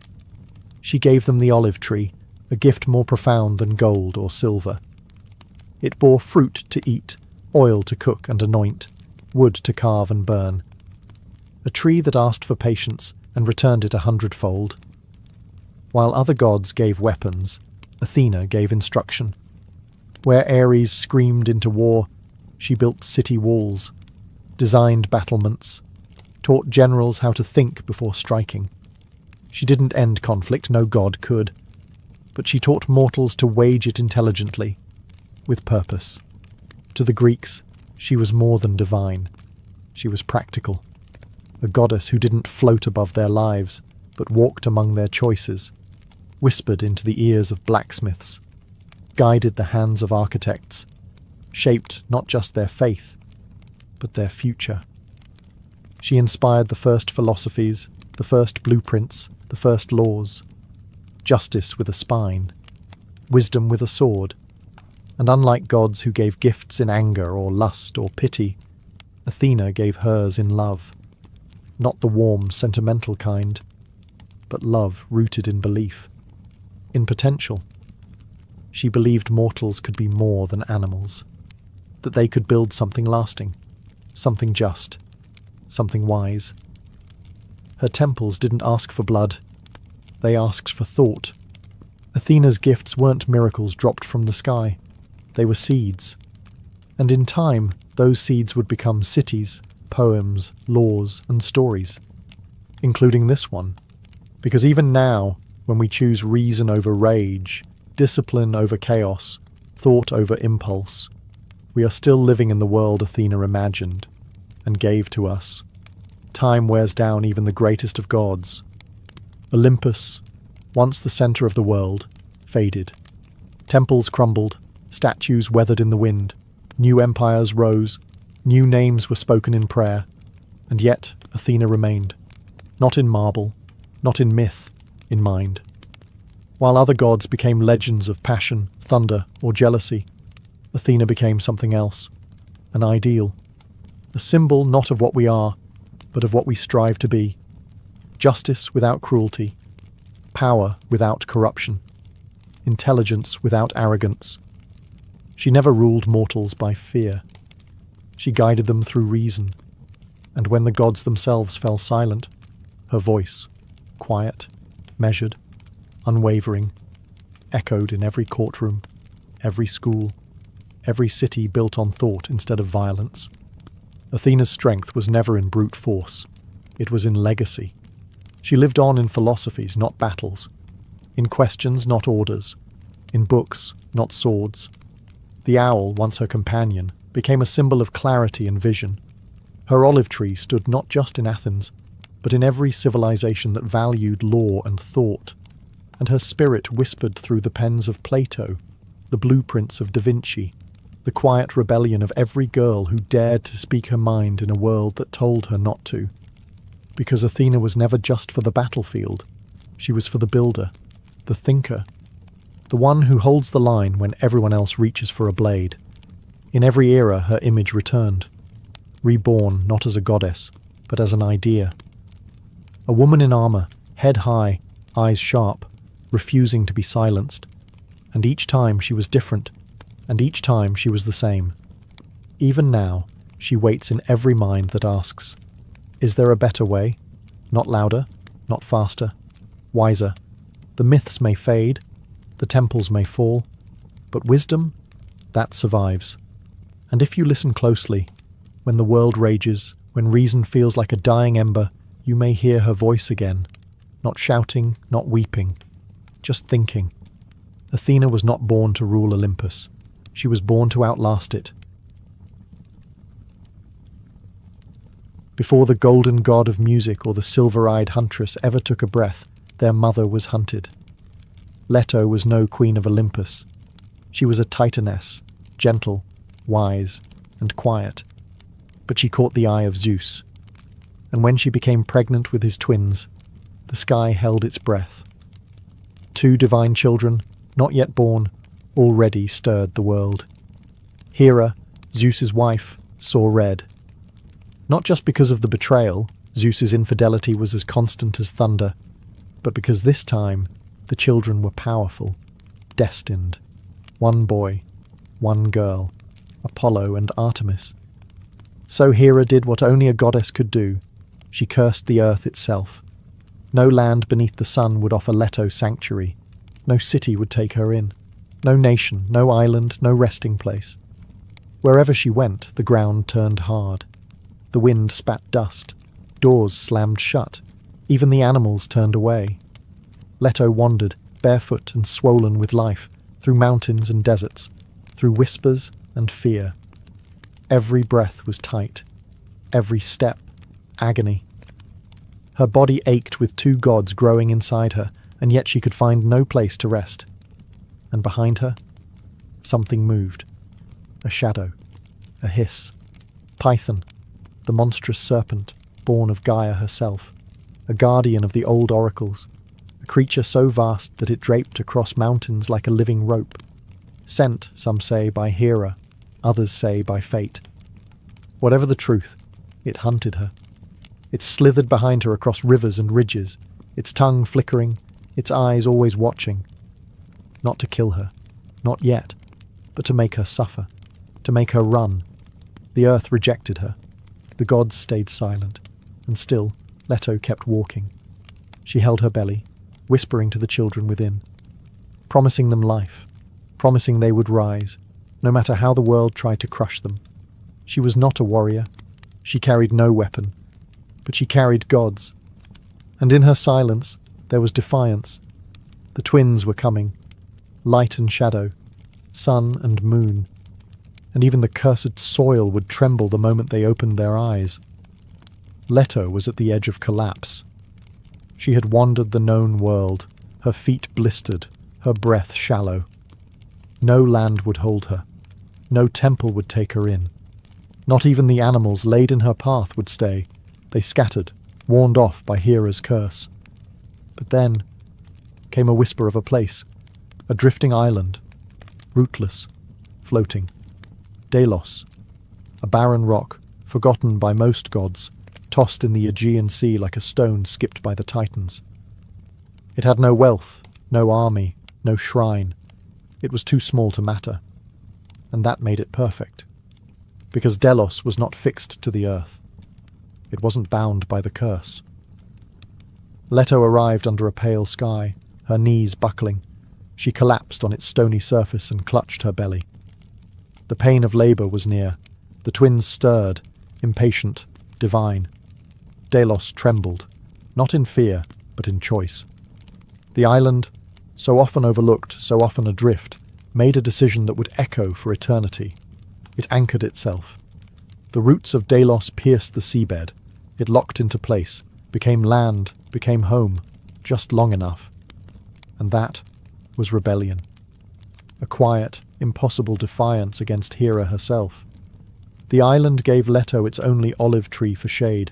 She gave them the olive tree, a gift more profound than gold or silver. It bore fruit to eat, oil to cook and anoint, wood to carve and burn. A tree that asked for patience and returned it 100-fold. While other gods gave weapons, Athena gave instruction. Where Ares screamed into war, she built city walls, designed battlements, taught generals how to think before striking. She didn't end conflict, no god could, but she taught mortals to wage it intelligently, with purpose. To the Greeks, she was more than divine. She was practical, a goddess who didn't float above their lives, but walked among their choices, whispered into the ears of blacksmiths, guided the hands of architects, shaped not just their faith, but their future. She inspired the first philosophies, the first blueprints, the first laws, justice with a spine, wisdom with a sword, and unlike gods who gave gifts in anger or lust or pity, Athena gave hers in love, not the warm, sentimental kind, but love rooted in belief, in potential. She believed mortals could be more than animals, that they could build something lasting, something just, something wise. Her temples didn't ask for blood, they asked for thought. Athena's gifts weren't miracles dropped from the sky, they were seeds. And in time, those seeds would become cities, poems, laws, and stories, including this one. Because even now, when we choose reason over rage, discipline over chaos, thought over impulse, we are still living in the world Athena imagined and gave to us. Time wears down even the greatest of gods. Olympus, once the center of the world, faded. Temples crumbled, statues weathered in the wind, new empires rose, new names were spoken in prayer, and yet Athena remained, not in marble, not in myth, in mind. While other gods became legends of passion, thunder, or jealousy, Athena became something else, an ideal, a symbol not of what we are, but of what we strive to be. Justice without cruelty, power without corruption, intelligence without arrogance. She never ruled mortals by fear. She guided them through reason, and when the gods themselves fell silent, her voice, quiet, measured, unwavering, echoed in every courtroom, every school, every city built on thought instead of violence. Athena's strength was never in brute force. It was in legacy. She lived on in philosophies, not battles, in questions, not orders, in books, not swords. The owl, once her companion, became a symbol of clarity and vision. Her olive tree stood not just in Athens, but in every civilization that valued law and thought, and her spirit whispered through the pens of Plato, the blueprints of Da Vinci, the quiet rebellion of every girl who dared to speak her mind in a world that told her not to. Because Athena was never just for the battlefield, she was for the builder, the thinker, the one who holds the line when everyone else reaches for a blade. In every era her image returned, reborn not as a goddess, but as an idea. A woman in armor, head high, eyes sharp, refusing to be silenced. And each time she was different, and each time she was the same. Even now, she waits in every mind that asks, is there a better way? Not louder, not faster, wiser. The myths may fade, the temples may fall, but wisdom, that survives. And if you listen closely, when the world rages, when reason feels like a dying ember, you may hear her voice again, not shouting, not weeping, just thinking. Athena was not born to rule Olympus. She was born to outlast it. Before the golden god of music or the silver-eyed huntress ever took a breath, their mother was hunted. Leto was no queen of Olympus. She was a titaness, gentle, wise, and quiet. But she caught the eye of Zeus. And when she became pregnant with his twins, the sky held its breath. 2 divine children, not yet born, already stirred the world. Hera, Zeus's wife, saw red. Not just because of the betrayal, Zeus's infidelity was as constant as thunder, but because this time the children were powerful, destined. 1 boy, 1 girl, Apollo and Artemis. So Hera did what only a goddess could do. She cursed the earth itself. No land beneath the sun would offer Leto sanctuary. No city would take her in. No nation, no island, no resting place. Wherever she went, the ground turned hard. The wind spat dust. Doors slammed shut. Even the animals turned away. Leto wandered, barefoot and swollen with life, through mountains and deserts, through whispers and fear. Every breath was tight. Every step, agony. Her body ached with 2 gods growing inside her, and yet she could find no place to rest. And behind her, something moved. A shadow. A hiss. Python, the monstrous serpent, born of Gaia herself, a guardian of the old oracles, a creature so vast that it draped across mountains like a living rope, sent, some say, by Hera, others say by fate. Whatever the truth, it hunted her. It slithered behind her across rivers and ridges, its tongue flickering, its eyes always watching. Not to kill her, not yet, but to make her suffer, to make her run. The earth rejected her. The gods stayed silent, and still Leto kept walking. She held her belly, whispering to the children within, promising them life, promising they would rise, no matter how the world tried to crush them. She was not a warrior. She carried no weapon, but she carried gods. And in her silence, there was defiance. The twins were coming, light and shadow, sun and moon, and even the cursed soil would tremble the moment they opened their eyes. Leto was at the edge of collapse. She had wandered the known world, her feet blistered, her breath shallow. No land would hold her. No temple would take her in. Not even the animals laid in her path would stay. They scattered, warned off by Hera's curse. But then came a whisper of a place, a drifting island, rootless, floating. Delos, a barren rock, forgotten by most gods, tossed in the Aegean Sea like a stone skipped by the Titans. It had no wealth, no army, no shrine. It was too small to matter. And that made it perfect. Because Delos was not fixed to the earth. It wasn't bound by the curse. Leto arrived under a pale sky, her knees buckling. She collapsed on its stony surface and clutched her belly. The pain of labour was near. The twins stirred, impatient, divine. Delos trembled, not in fear, but in choice. The island, so often overlooked, so often adrift, made a decision that would echo for eternity. It anchored itself. The roots of Delos pierced the seabed. It locked into place, became land, became home, just long enough. And that was rebellion. A quiet, impossible defiance against Hera herself. The island gave Leto its only olive tree for shade.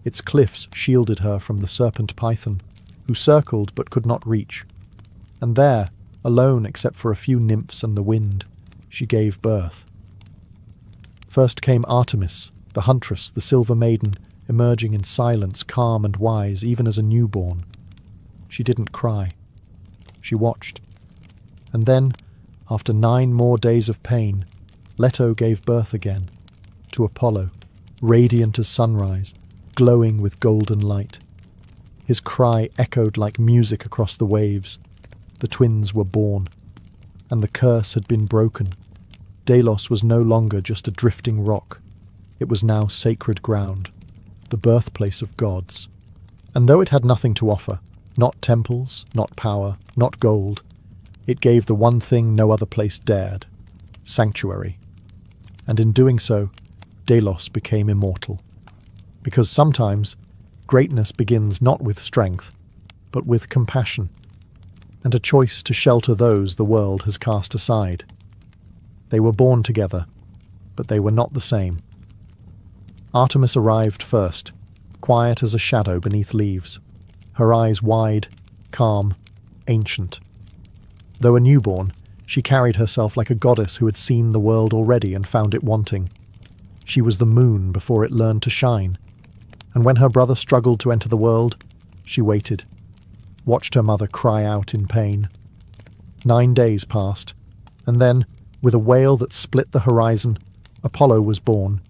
Its cliffs shielded her from the serpent python, who circled but could not reach. And there, alone except for a few nymphs and the wind, she gave birth. First came Artemis, the huntress, the silver maiden, emerging in silence, calm and wise, even as a newborn. She didn't cry. She watched. And then, after 9 more days of pain, Leto gave birth again, to Apollo, radiant as sunrise, glowing with golden light. His cry echoed like music across the waves. The twins were born, and the curse had been broken. Delos was no longer just a drifting rock. It was now sacred ground, the birthplace of gods. And though it had nothing to offer, not temples, not power, not gold, it gave the one thing no other place dared: sanctuary. And in doing so, Delos became immortal. Because sometimes, greatness begins not with strength, but with compassion, and a choice to shelter those the world has cast aside. They were born together, but they were not the same. Artemis arrived first, quiet as a shadow beneath leaves, her eyes wide, calm, ancient. Though a newborn, she carried herself like a goddess who had seen the world already and found it wanting. She was the moon before it learned to shine, and when her brother struggled to enter the world, she waited, watched her mother cry out in pain. 9 days passed, and then, with a wail that split the horizon, Apollo was born.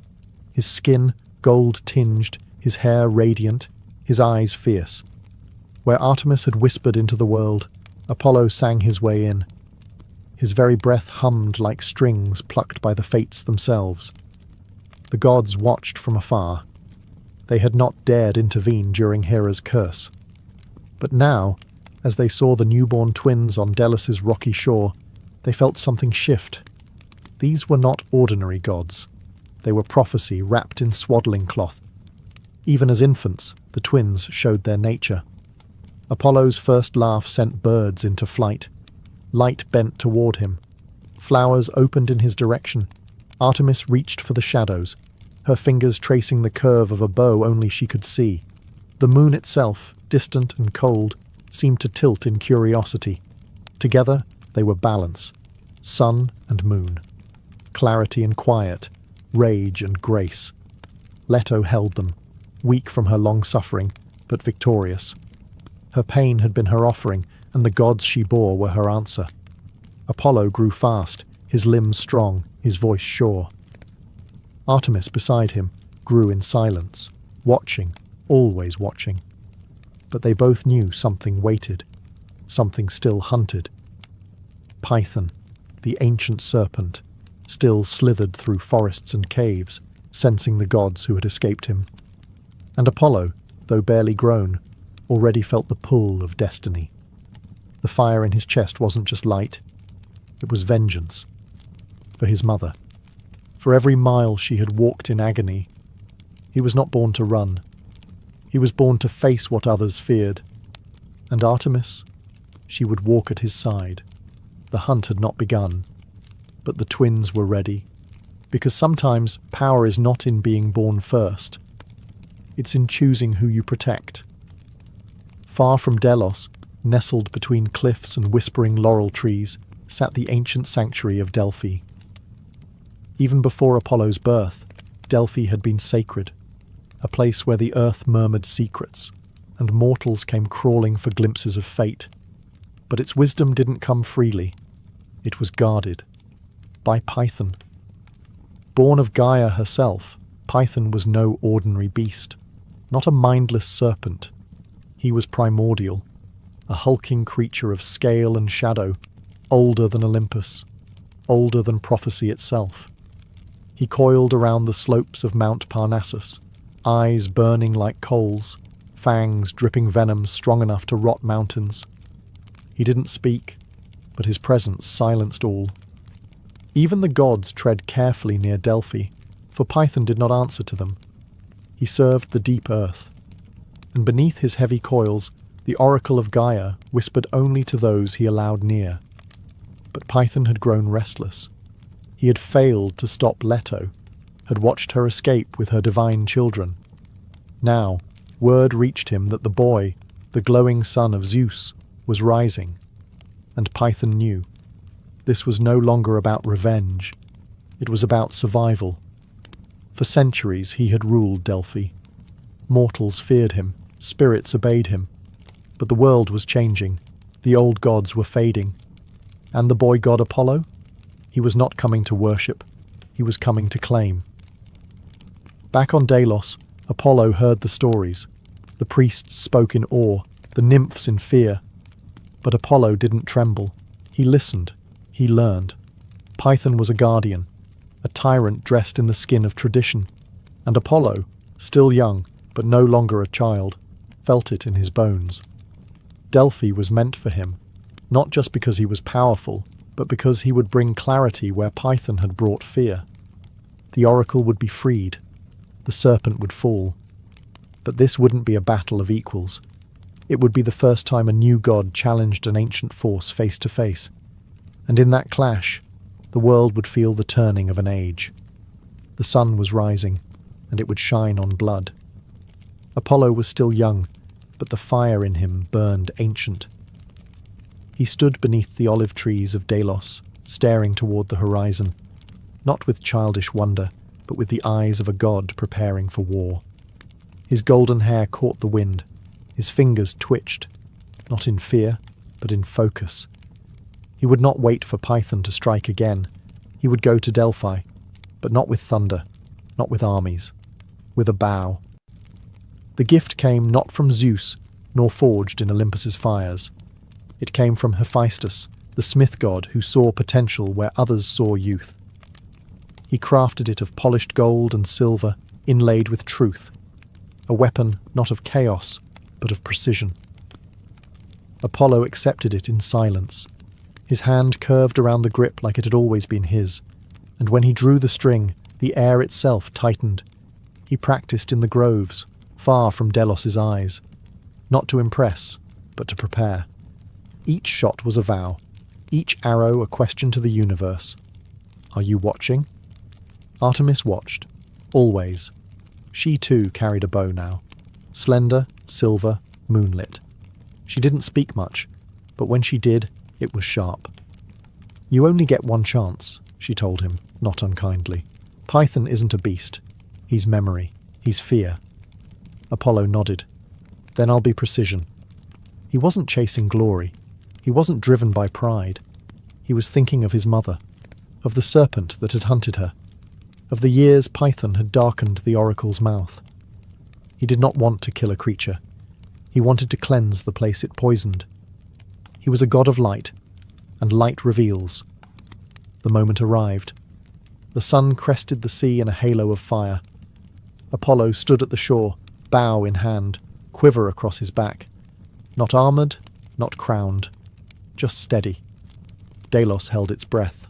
His skin gold-tinged, his hair radiant, his eyes fierce. Where Artemis had whispered into the world, Apollo sang his way in. His very breath hummed like strings plucked by the fates themselves. The gods watched from afar. They had not dared intervene during Hera's curse. But now, as they saw the newborn twins on Delos' rocky shore, they felt something shift. These were not ordinary gods. They were prophecy wrapped in swaddling cloth. Even as infants, the twins showed their nature. Apollo's first laugh sent birds into flight. Light bent toward him. Flowers opened in his direction. Artemis reached for the shadows, her fingers tracing the curve of a bow only she could see. The moon itself, distant and cold, seemed to tilt in curiosity. Together, they were balance. Sun and moon. Clarity and quiet. Rage and grace. Leto held them, weak from her long suffering, but victorious. Her pain had been her offering, and the gods she bore were her answer. Apollo grew fast, his limbs strong, his voice sure. Artemis beside him grew in silence, watching, always watching. But they both knew something waited, something still hunted. Python, the ancient serpent, still slithered through forests and caves, sensing the gods who had escaped him. And Apollo, though barely grown, already felt the pull of destiny. The fire in his chest wasn't just light, it was vengeance. For his mother. For every mile she had walked in agony. He was not born to run. He was born to face what others feared. And Artemis? She would walk at his side. The hunt had not begun, but the twins were ready. Because sometimes power is not in being born first. It's in choosing who you protect. Far from Delos, nestled between cliffs and whispering laurel trees, sat the ancient sanctuary of Delphi. Even before Apollo's birth, Delphi had been sacred, a place where the earth murmured secrets, and mortals came crawling for glimpses of fate. But its wisdom didn't come freely. It was guarded. By Python. Born of Gaia herself, Python was no ordinary beast, not a mindless serpent. He was primordial, a hulking creature of scale and shadow, older than Olympus, older than prophecy itself. He coiled around the slopes of Mount Parnassus, eyes burning like coals, fangs dripping venom strong enough to rot mountains. He didn't speak, but his presence silenced all. Even the gods tread carefully near Delphi, for Python did not answer to them. He served the deep earth, and beneath his heavy coils, the oracle of Gaia whispered only to those he allowed near. But Python had grown restless. He had failed to stop Leto, had watched her escape with her divine children. Now, word reached him that the boy, the glowing son of Zeus, was rising, and Python knew. This was no longer about revenge. It was about survival. For centuries he had ruled Delphi. Mortals feared him, spirits obeyed him. But the world was changing. The old gods were fading. And the boy god Apollo? He was not coming to worship. He was coming to claim. Back on Delos, Apollo heard the stories. The priests spoke in awe, the nymphs in fear. But Apollo didn't tremble. He listened. He learned. Python was a guardian, a tyrant dressed in the skin of tradition. And Apollo, still young, but no longer a child, felt it in his bones. Delphi was meant for him, not just because he was powerful, but because he would bring clarity where Python had brought fear. The oracle would be freed. The serpent would fall. But this wouldn't be a battle of equals. It would be the first time a new god challenged an ancient force face to face. And in that clash, the world would feel the turning of an age. The sun was rising, and it would shine on blood. Apollo was still young, but the fire in him burned ancient. He stood beneath the olive trees of Delos, staring toward the horizon, not with childish wonder, but with the eyes of a god preparing for war. His golden hair caught the wind. His fingers twitched, not in fear, but in focus. He would not wait for Python to strike again. He would go to Delphi, but not with thunder, not with armies, with a bow. The gift came not from Zeus, nor forged in Olympus's fires. It came from Hephaestus, the smith god who saw potential where others saw youth. He crafted it of polished gold and silver, inlaid with truth, a weapon not of chaos, but of precision. Apollo accepted it in silence. His hand curved around the grip like it had always been his, and when he drew the string, the air itself tightened. He practiced in the groves, far from Delos's eyes, not to impress, but to prepare. Each shot was a vow, each arrow a question to the universe. Are you watching? Artemis watched, always. She too carried a bow now, slender, silver, moonlit. She didn't speak much, but when she did, it was sharp. You only get one chance, she told him, not unkindly. Python isn't a beast. He's memory. He's fear. Apollo nodded. Then I'll be precision. He wasn't chasing glory. He wasn't driven by pride. He was thinking of his mother, of the serpent that had hunted her, of the years Python had darkened the oracle's mouth. He did not want to kill a creature. He wanted to cleanse the place it poisoned. He was a god of light, and light reveals. The moment arrived. The sun crested the sea in a halo of fire. Apollo stood at the shore, bow in hand, quiver across his back. Not armoured, not crowned, just steady. Delos held its breath.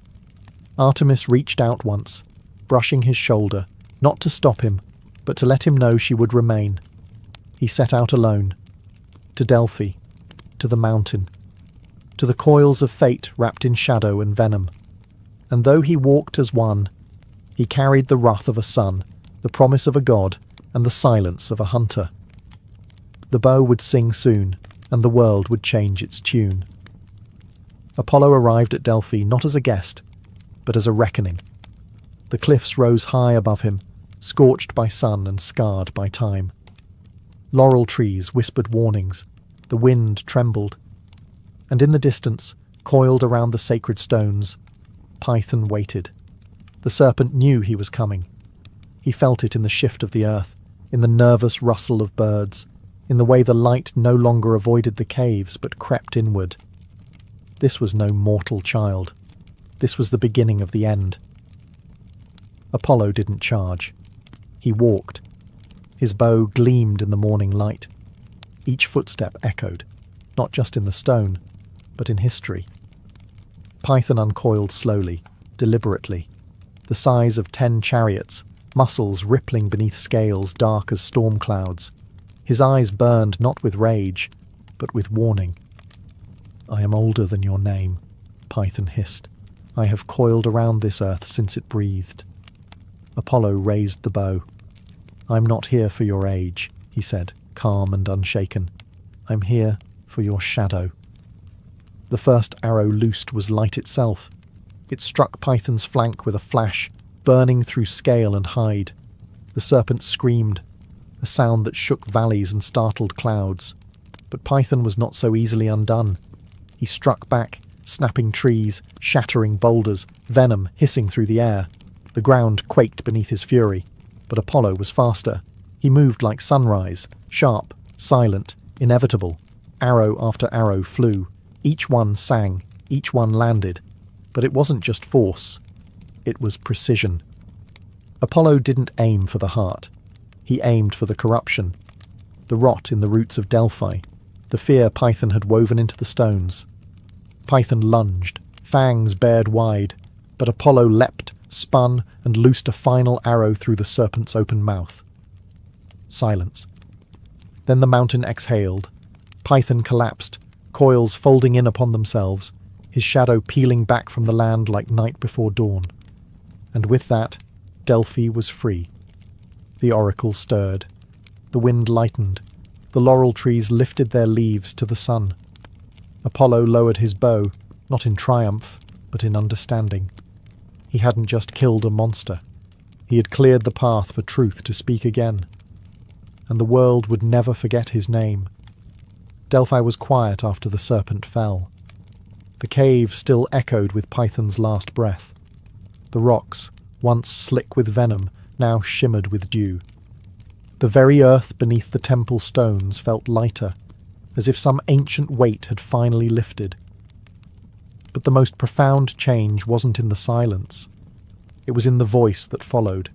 Artemis reached out once, brushing his shoulder, not to stop him, but to let him know she would remain. He set out alone, to Delphi, to the mountain, to the coils of fate wrapped in shadow and venom. And though he walked as one, he carried the wrath of a sun, the promise of a god, and the silence of a hunter. The bow would sing soon, and the world would change its tune. Apollo arrived at Delphi not as a guest, but as a reckoning. The cliffs rose high above him, scorched by sun and scarred by time. Laurel trees whispered warnings, the wind trembled, and in the distance, coiled around the sacred stones, Python waited. The serpent knew he was coming. He felt it in the shift of the earth, in the nervous rustle of birds, in the way the light no longer avoided the caves but crept inward. This was no mortal child. This was the beginning of the end. Apollo didn't charge. He walked. His bow gleamed in the morning light. Each footstep echoed, not just in the stone, but in history. Python uncoiled slowly, deliberately, the size of 10 chariots, muscles rippling beneath scales dark as storm clouds. His eyes burned not with rage, but with warning. "I am older than your name," Python hissed. "I have coiled around this earth since it breathed." Apollo raised the bow. "I'm not here for your age," he said, calm and unshaken. "I'm here for your shadow." The first arrow loosed was light itself. It struck Python's flank with a flash, burning through scale and hide. The serpent screamed, a sound that shook valleys and startled clouds. But Python was not so easily undone. He struck back, snapping trees, shattering boulders, venom hissing through the air. The ground quaked beneath his fury. But Apollo was faster. He moved like sunrise, sharp, silent, inevitable. Arrow after arrow flew. Each one sang, each one landed. But it wasn't just force. It was precision. Apollo didn't aim for the heart. He aimed for the corruption. The rot in the roots of Delphi. The fear Python had woven into the stones. Python lunged, fangs bared wide, but Apollo leapt, spun, and loosed a final arrow through the serpent's open mouth. Silence. Then the mountain exhaled. Python collapsed, coils folding in upon themselves, his shadow peeling back from the land like night before dawn. And with that, Delphi was free. The oracle stirred. The wind lightened. The laurel trees lifted their leaves to the sun. Apollo lowered his bow, not in triumph, but in understanding. He hadn't just killed a monster. He had cleared the path for truth to speak again. And the world would never forget his name. Delphi was quiet after the serpent fell. The cave still echoed with Python's last breath. The rocks, once slick with venom, now shimmered with dew. The very earth beneath the temple stones felt lighter, as if some ancient weight had finally lifted. But the most profound change wasn't in the silence. It was in the voice that followed.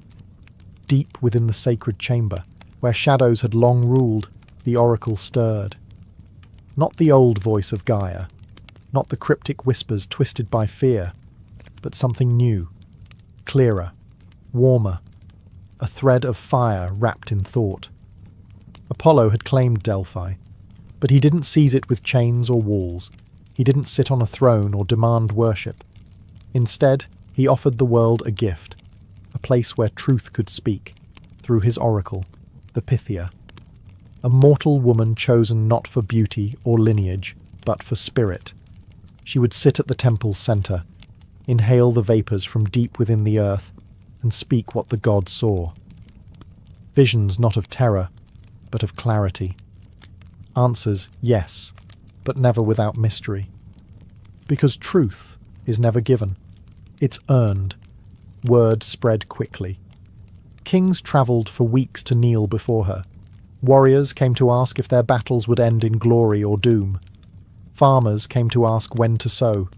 Deep within the sacred chamber, where shadows had long ruled, the oracle stirred. Not the old voice of Gaia, not the cryptic whispers twisted by fear, but something new, clearer, warmer, a thread of fire wrapped in thought. Apollo had claimed Delphi, but he didn't seize it with chains or walls. He didn't sit on a throne or demand worship. Instead, he offered the world a gift, a place where truth could speak, through his oracle, the Pythia. A mortal woman chosen not for beauty or lineage, but for spirit. She would sit at the temple's centre, inhale the vapours from deep within the earth, and speak what the gods saw. Visions not of terror, but of clarity. Answers, yes, but never without mystery. Because truth is never given. It's earned. Word spread quickly. Kings travelled for weeks to kneel before her. Warriors came to ask if their battles would end in glory or doom. Farmers came to ask when to sow.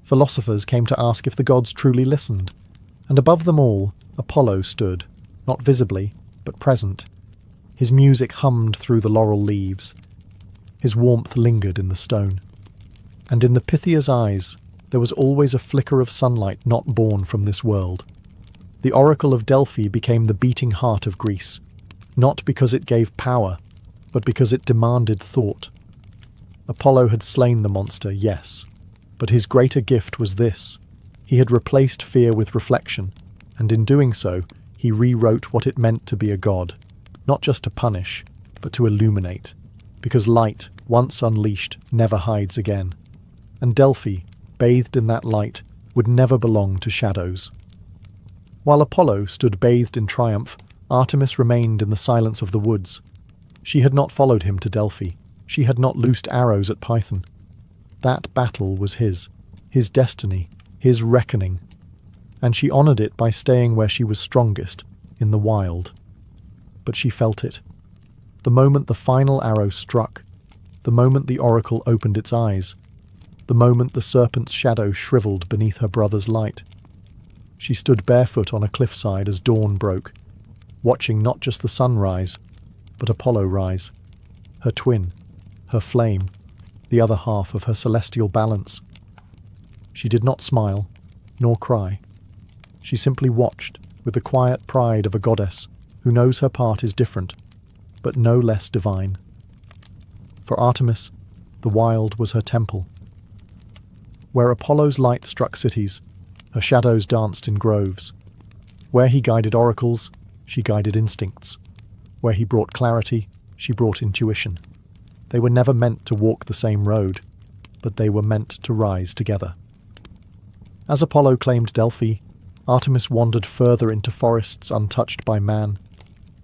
Philosophers came to ask if the gods truly listened. And above them all, Apollo stood, not visibly, but present. His music hummed through the laurel leaves. His warmth lingered in the stone. And in the Pythia's eyes, there was always a flicker of sunlight not born from this world. The oracle of Delphi became the beating heart of Greece, not because it gave power, but because it demanded thought. Apollo had slain the monster, yes, but his greater gift was this. He had replaced fear with reflection, and in doing so, he rewrote what it meant to be a god, not just to punish, but to illuminate, because light, once unleashed, never hides again. And Delphi, bathed in that light, would never belong to shadows. While Apollo stood bathed in triumph, Artemis remained in the silence of the woods. She had not followed him to Delphi. She had not loosed arrows at Python. That battle was his destiny, his reckoning, and she honoured it by staying where she was strongest, in the wild. But she felt it. The moment the final arrow struck, the moment the oracle opened its eyes, the moment the serpent's shadow shriveled beneath her brother's light. She stood barefoot on a cliffside as dawn broke, watching not just the sun rise, but Apollo rise, her twin, her flame, the other half of her celestial balance. She did not smile, nor cry. She simply watched, with the quiet pride of a goddess who knows her part is different, but no less divine. For Artemis, the wild was her temple. Where Apollo's light struck cities, her shadows danced in groves. Where he guided oracles, she guided instincts. Where he brought clarity, she brought intuition. They were never meant to walk the same road, but they were meant to rise together. As Apollo claimed Delphi, Artemis wandered further into forests untouched by man.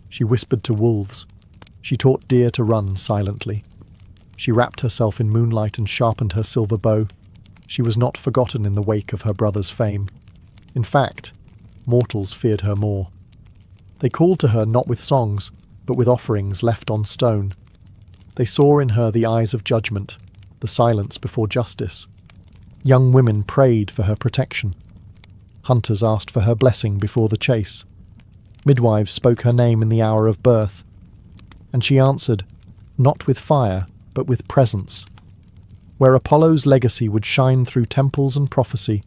She whispered to wolves. She taught deer to run silently. She wrapped herself in moonlight and sharpened her silver bow. She was not forgotten in the wake of her brother's fame. In fact, mortals feared her more. They called to her not with songs, but with offerings left on stone. They saw in her the eyes of judgment, the silence before justice. Young women prayed for her protection. Hunters asked for her blessing before the chase. Midwives spoke her name in the hour of birth. And she answered, not with fire, but with presence. Where Apollo's legacy would shine through temples and prophecy,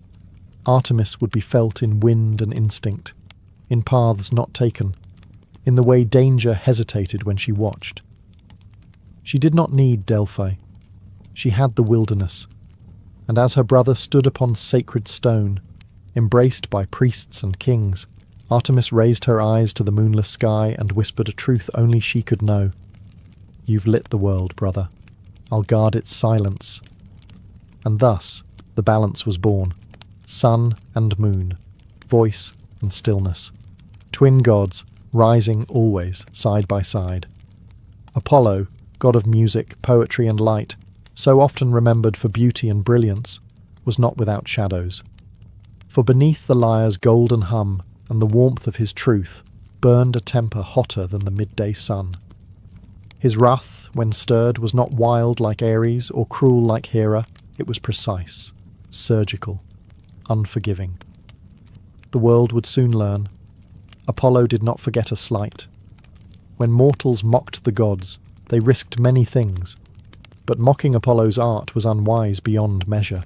Artemis would be felt in wind and instinct, in paths not taken, in the way danger hesitated when she watched. She did not need Delphi. She had the wilderness, and as her brother stood upon sacred stone, embraced by priests and kings, Artemis raised her eyes to the moonless sky and whispered a truth only she could know. You've lit the world, brother. I'll guard its silence. And thus the balance was born. Sun and moon, voice and stillness. Twin gods, rising always, side by side. Apollo, god of music, poetry and light, so often remembered for beauty and brilliance, was not without shadows. For beneath the lyre's golden hum and the warmth of his truth burned a temper hotter than the midday sun. His wrath, when stirred, was not wild like Ares or cruel like Hera. It was precise, surgical, unforgiving. The world would soon learn. Apollo did not forget a slight. When mortals mocked the gods, they risked many things, but mocking Apollo's art was unwise beyond measure.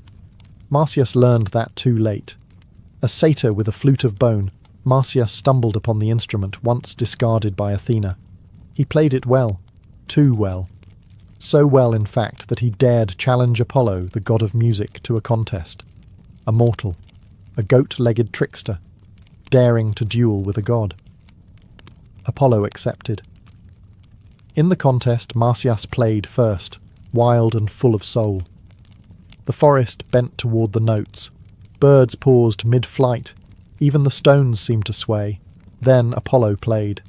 Marsyas learned that too late. A satyr with a flute of bone, Marsyas stumbled upon the instrument once discarded by Athena. He played it well, too well. So well, in fact, that he dared challenge Apollo, the god of music, to a contest. A mortal, a goat-legged trickster, daring to duel with a god. Apollo accepted. In the contest, Marsyas played first, wild and full of soul. The forest bent toward the notes. Birds paused mid-flight. Even the stones seemed to sway. Then Apollo played.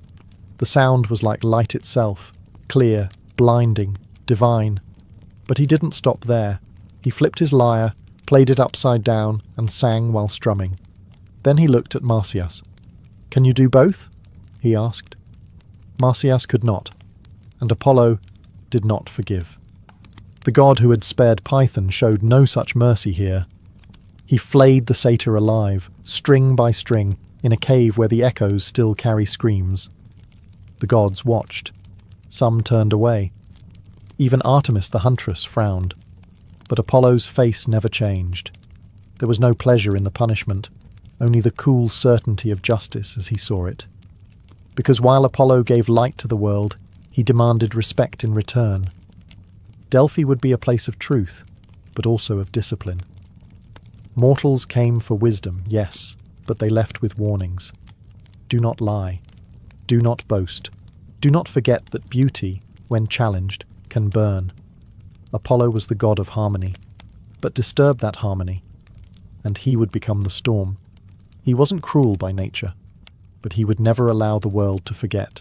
The sound was like light itself, clear, blinding, divine. But he didn't stop there. He flipped his lyre, played it upside down, and sang while strumming. Then he looked at Marsyas. "Can you do both?" he asked. Marsyas could not, and Apollo did not forgive. The god who had spared Python showed no such mercy here. He flayed the satyr alive, string by string, in a cave where the echoes still carry screams. The gods watched. Some turned away. Even Artemis the huntress frowned. But Apollo's face never changed. There was no pleasure in the punishment, only the cool certainty of justice as he saw it. Because while Apollo gave light to the world, he demanded respect in return. Delphi would be a place of truth, but also of discipline. Mortals came for wisdom, yes, but they left with warnings. Do not lie. Do not boast. Do not forget that beauty, when challenged, can burn. Apollo was the god of harmony, but disturb that harmony, and he would become the storm. He wasn't cruel by nature, but he would never allow the world to forget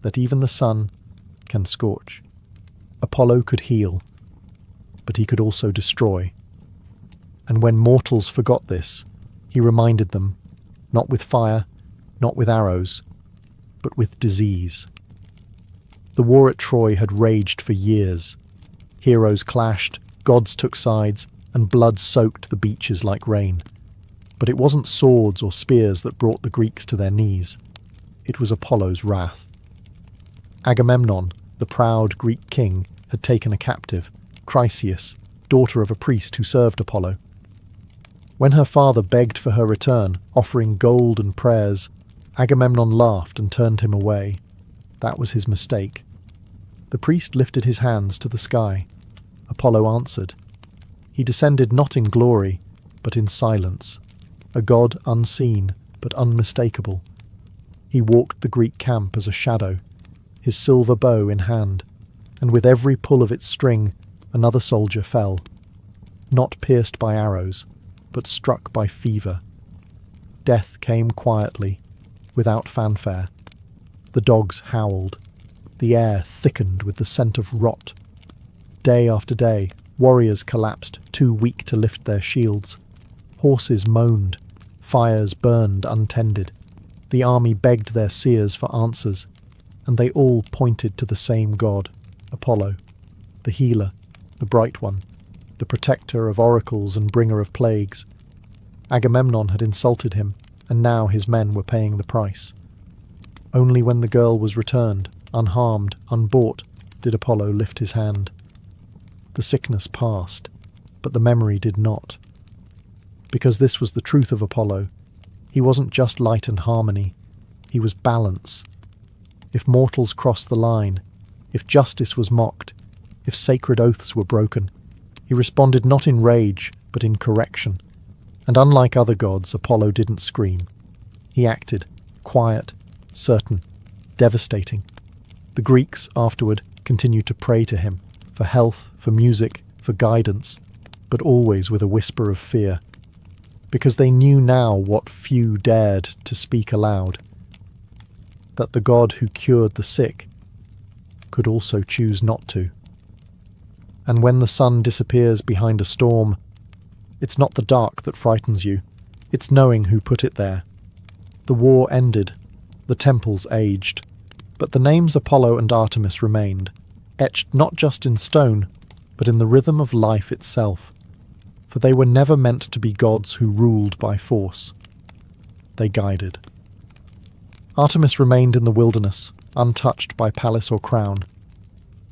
that even the sun can scorch. Apollo could heal, but he could also destroy. And when mortals forgot this, he reminded them, not with fire, not with arrows, but with disease. The war at Troy had raged for years. Heroes clashed, gods took sides, and blood soaked the beaches like rain. But it wasn't swords or spears that brought the Greeks to their knees. It was Apollo's wrath. Agamemnon, the proud Greek king, had taken a captive, Chryseis, daughter of a priest who served Apollo. When her father begged for her return, offering gold and prayers, Agamemnon laughed and turned him away. That was his mistake. The priest lifted his hands to the sky. Apollo answered. He descended not in glory, but in silence, a god unseen but unmistakable. He walked the Greek camp as a shadow, his silver bow in hand, and with every pull of its string another soldier fell, not pierced by arrows, but struck by fever. Death came quietly, without fanfare. The dogs howled. The air thickened with the scent of rot. Day after day, warriors collapsed, too weak to lift their shields. Horses moaned. Fires burned untended. The army begged their seers for answers, and they all pointed to the same god, Apollo, the healer, the bright one, the protector of oracles and bringer of plagues. Agamemnon had insulted him, and now his men were paying the price. Only when the girl was returned, unharmed, unbought, did Apollo lift his hand. The sickness passed, but the memory did not. Because this was the truth of Apollo. He wasn't just light and harmony, he was balance. If mortals crossed the line, if justice was mocked, if sacred oaths were broken, he responded not in rage, but in correction. And unlike other gods, Apollo didn't scream. He acted, quiet, certain, devastating. The Greeks, afterward, continued to pray to him, for health, for music, for guidance, but always with a whisper of fear. Because they knew now what few dared to speak aloud, that the God who cured the sick could also choose not to. And when the sun disappears behind a storm, it's not the dark that frightens you, it's knowing who put it there. The war ended, the temples aged, but the names Apollo and Artemis remained, etched not just in stone, but in the rhythm of life itself. For they were never meant to be gods who ruled by force. They guided. Artemis remained in the wilderness, untouched by palace or crown.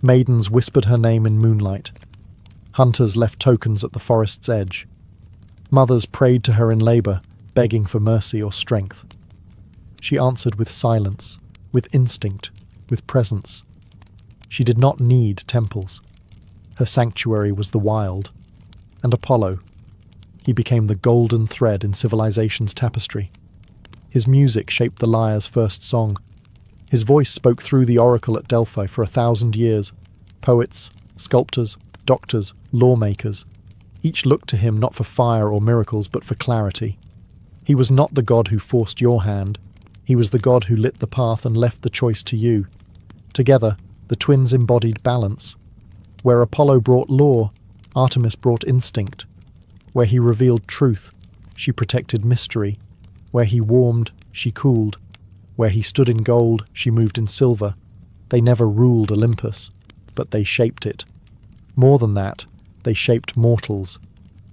Maidens whispered her name in moonlight. Hunters left tokens at the forest's edge. Mothers prayed to her in labour, begging for mercy or strength. She answered with silence, with instinct, with presence. She did not need temples. Her sanctuary was the wild. And Apollo. He became the golden thread in civilization's tapestry. His music shaped the lyre's first song. His voice spoke through the oracle at Delphi for 1,000 years. Poets, sculptors, doctors, lawmakers. Each looked to him not for fire or miracles, but for clarity. He was not the god who forced your hand. He was the god who lit the path and left the choice to you. Together, the twins embodied balance. Where Apollo brought law, Artemis brought instinct. Where he revealed truth, she protected mystery. Where he warmed, she cooled. Where he stood in gold, she moved in silver. They never ruled Olympus, but they shaped it. More than that, they shaped mortals,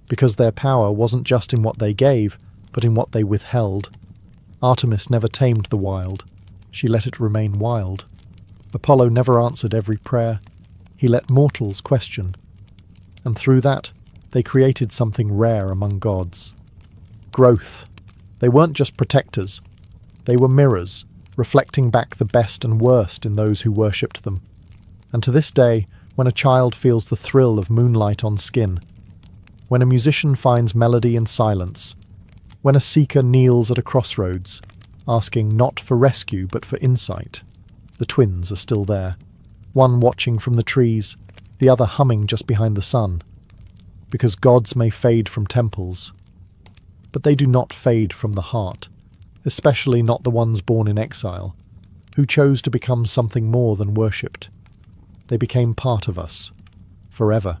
because their power wasn't just in what they gave, but in what they withheld. Artemis never tamed the wild. She let it remain wild. Apollo never answered every prayer. He let mortals question. And through that, they created something rare among gods. Growth. They weren't just protectors. They were mirrors, reflecting back the best and worst in those who worshipped them. And to this day, when a child feels the thrill of moonlight on skin, when a musician finds melody in silence, when a seeker kneels at a crossroads, asking not for rescue but for insight, the twins are still there, one watching from the trees, the other humming just behind the sun. Because gods may fade from temples, but they do not fade from the heart, especially not the ones born in exile, who chose to become something more than worshipped. They became part of us, forever.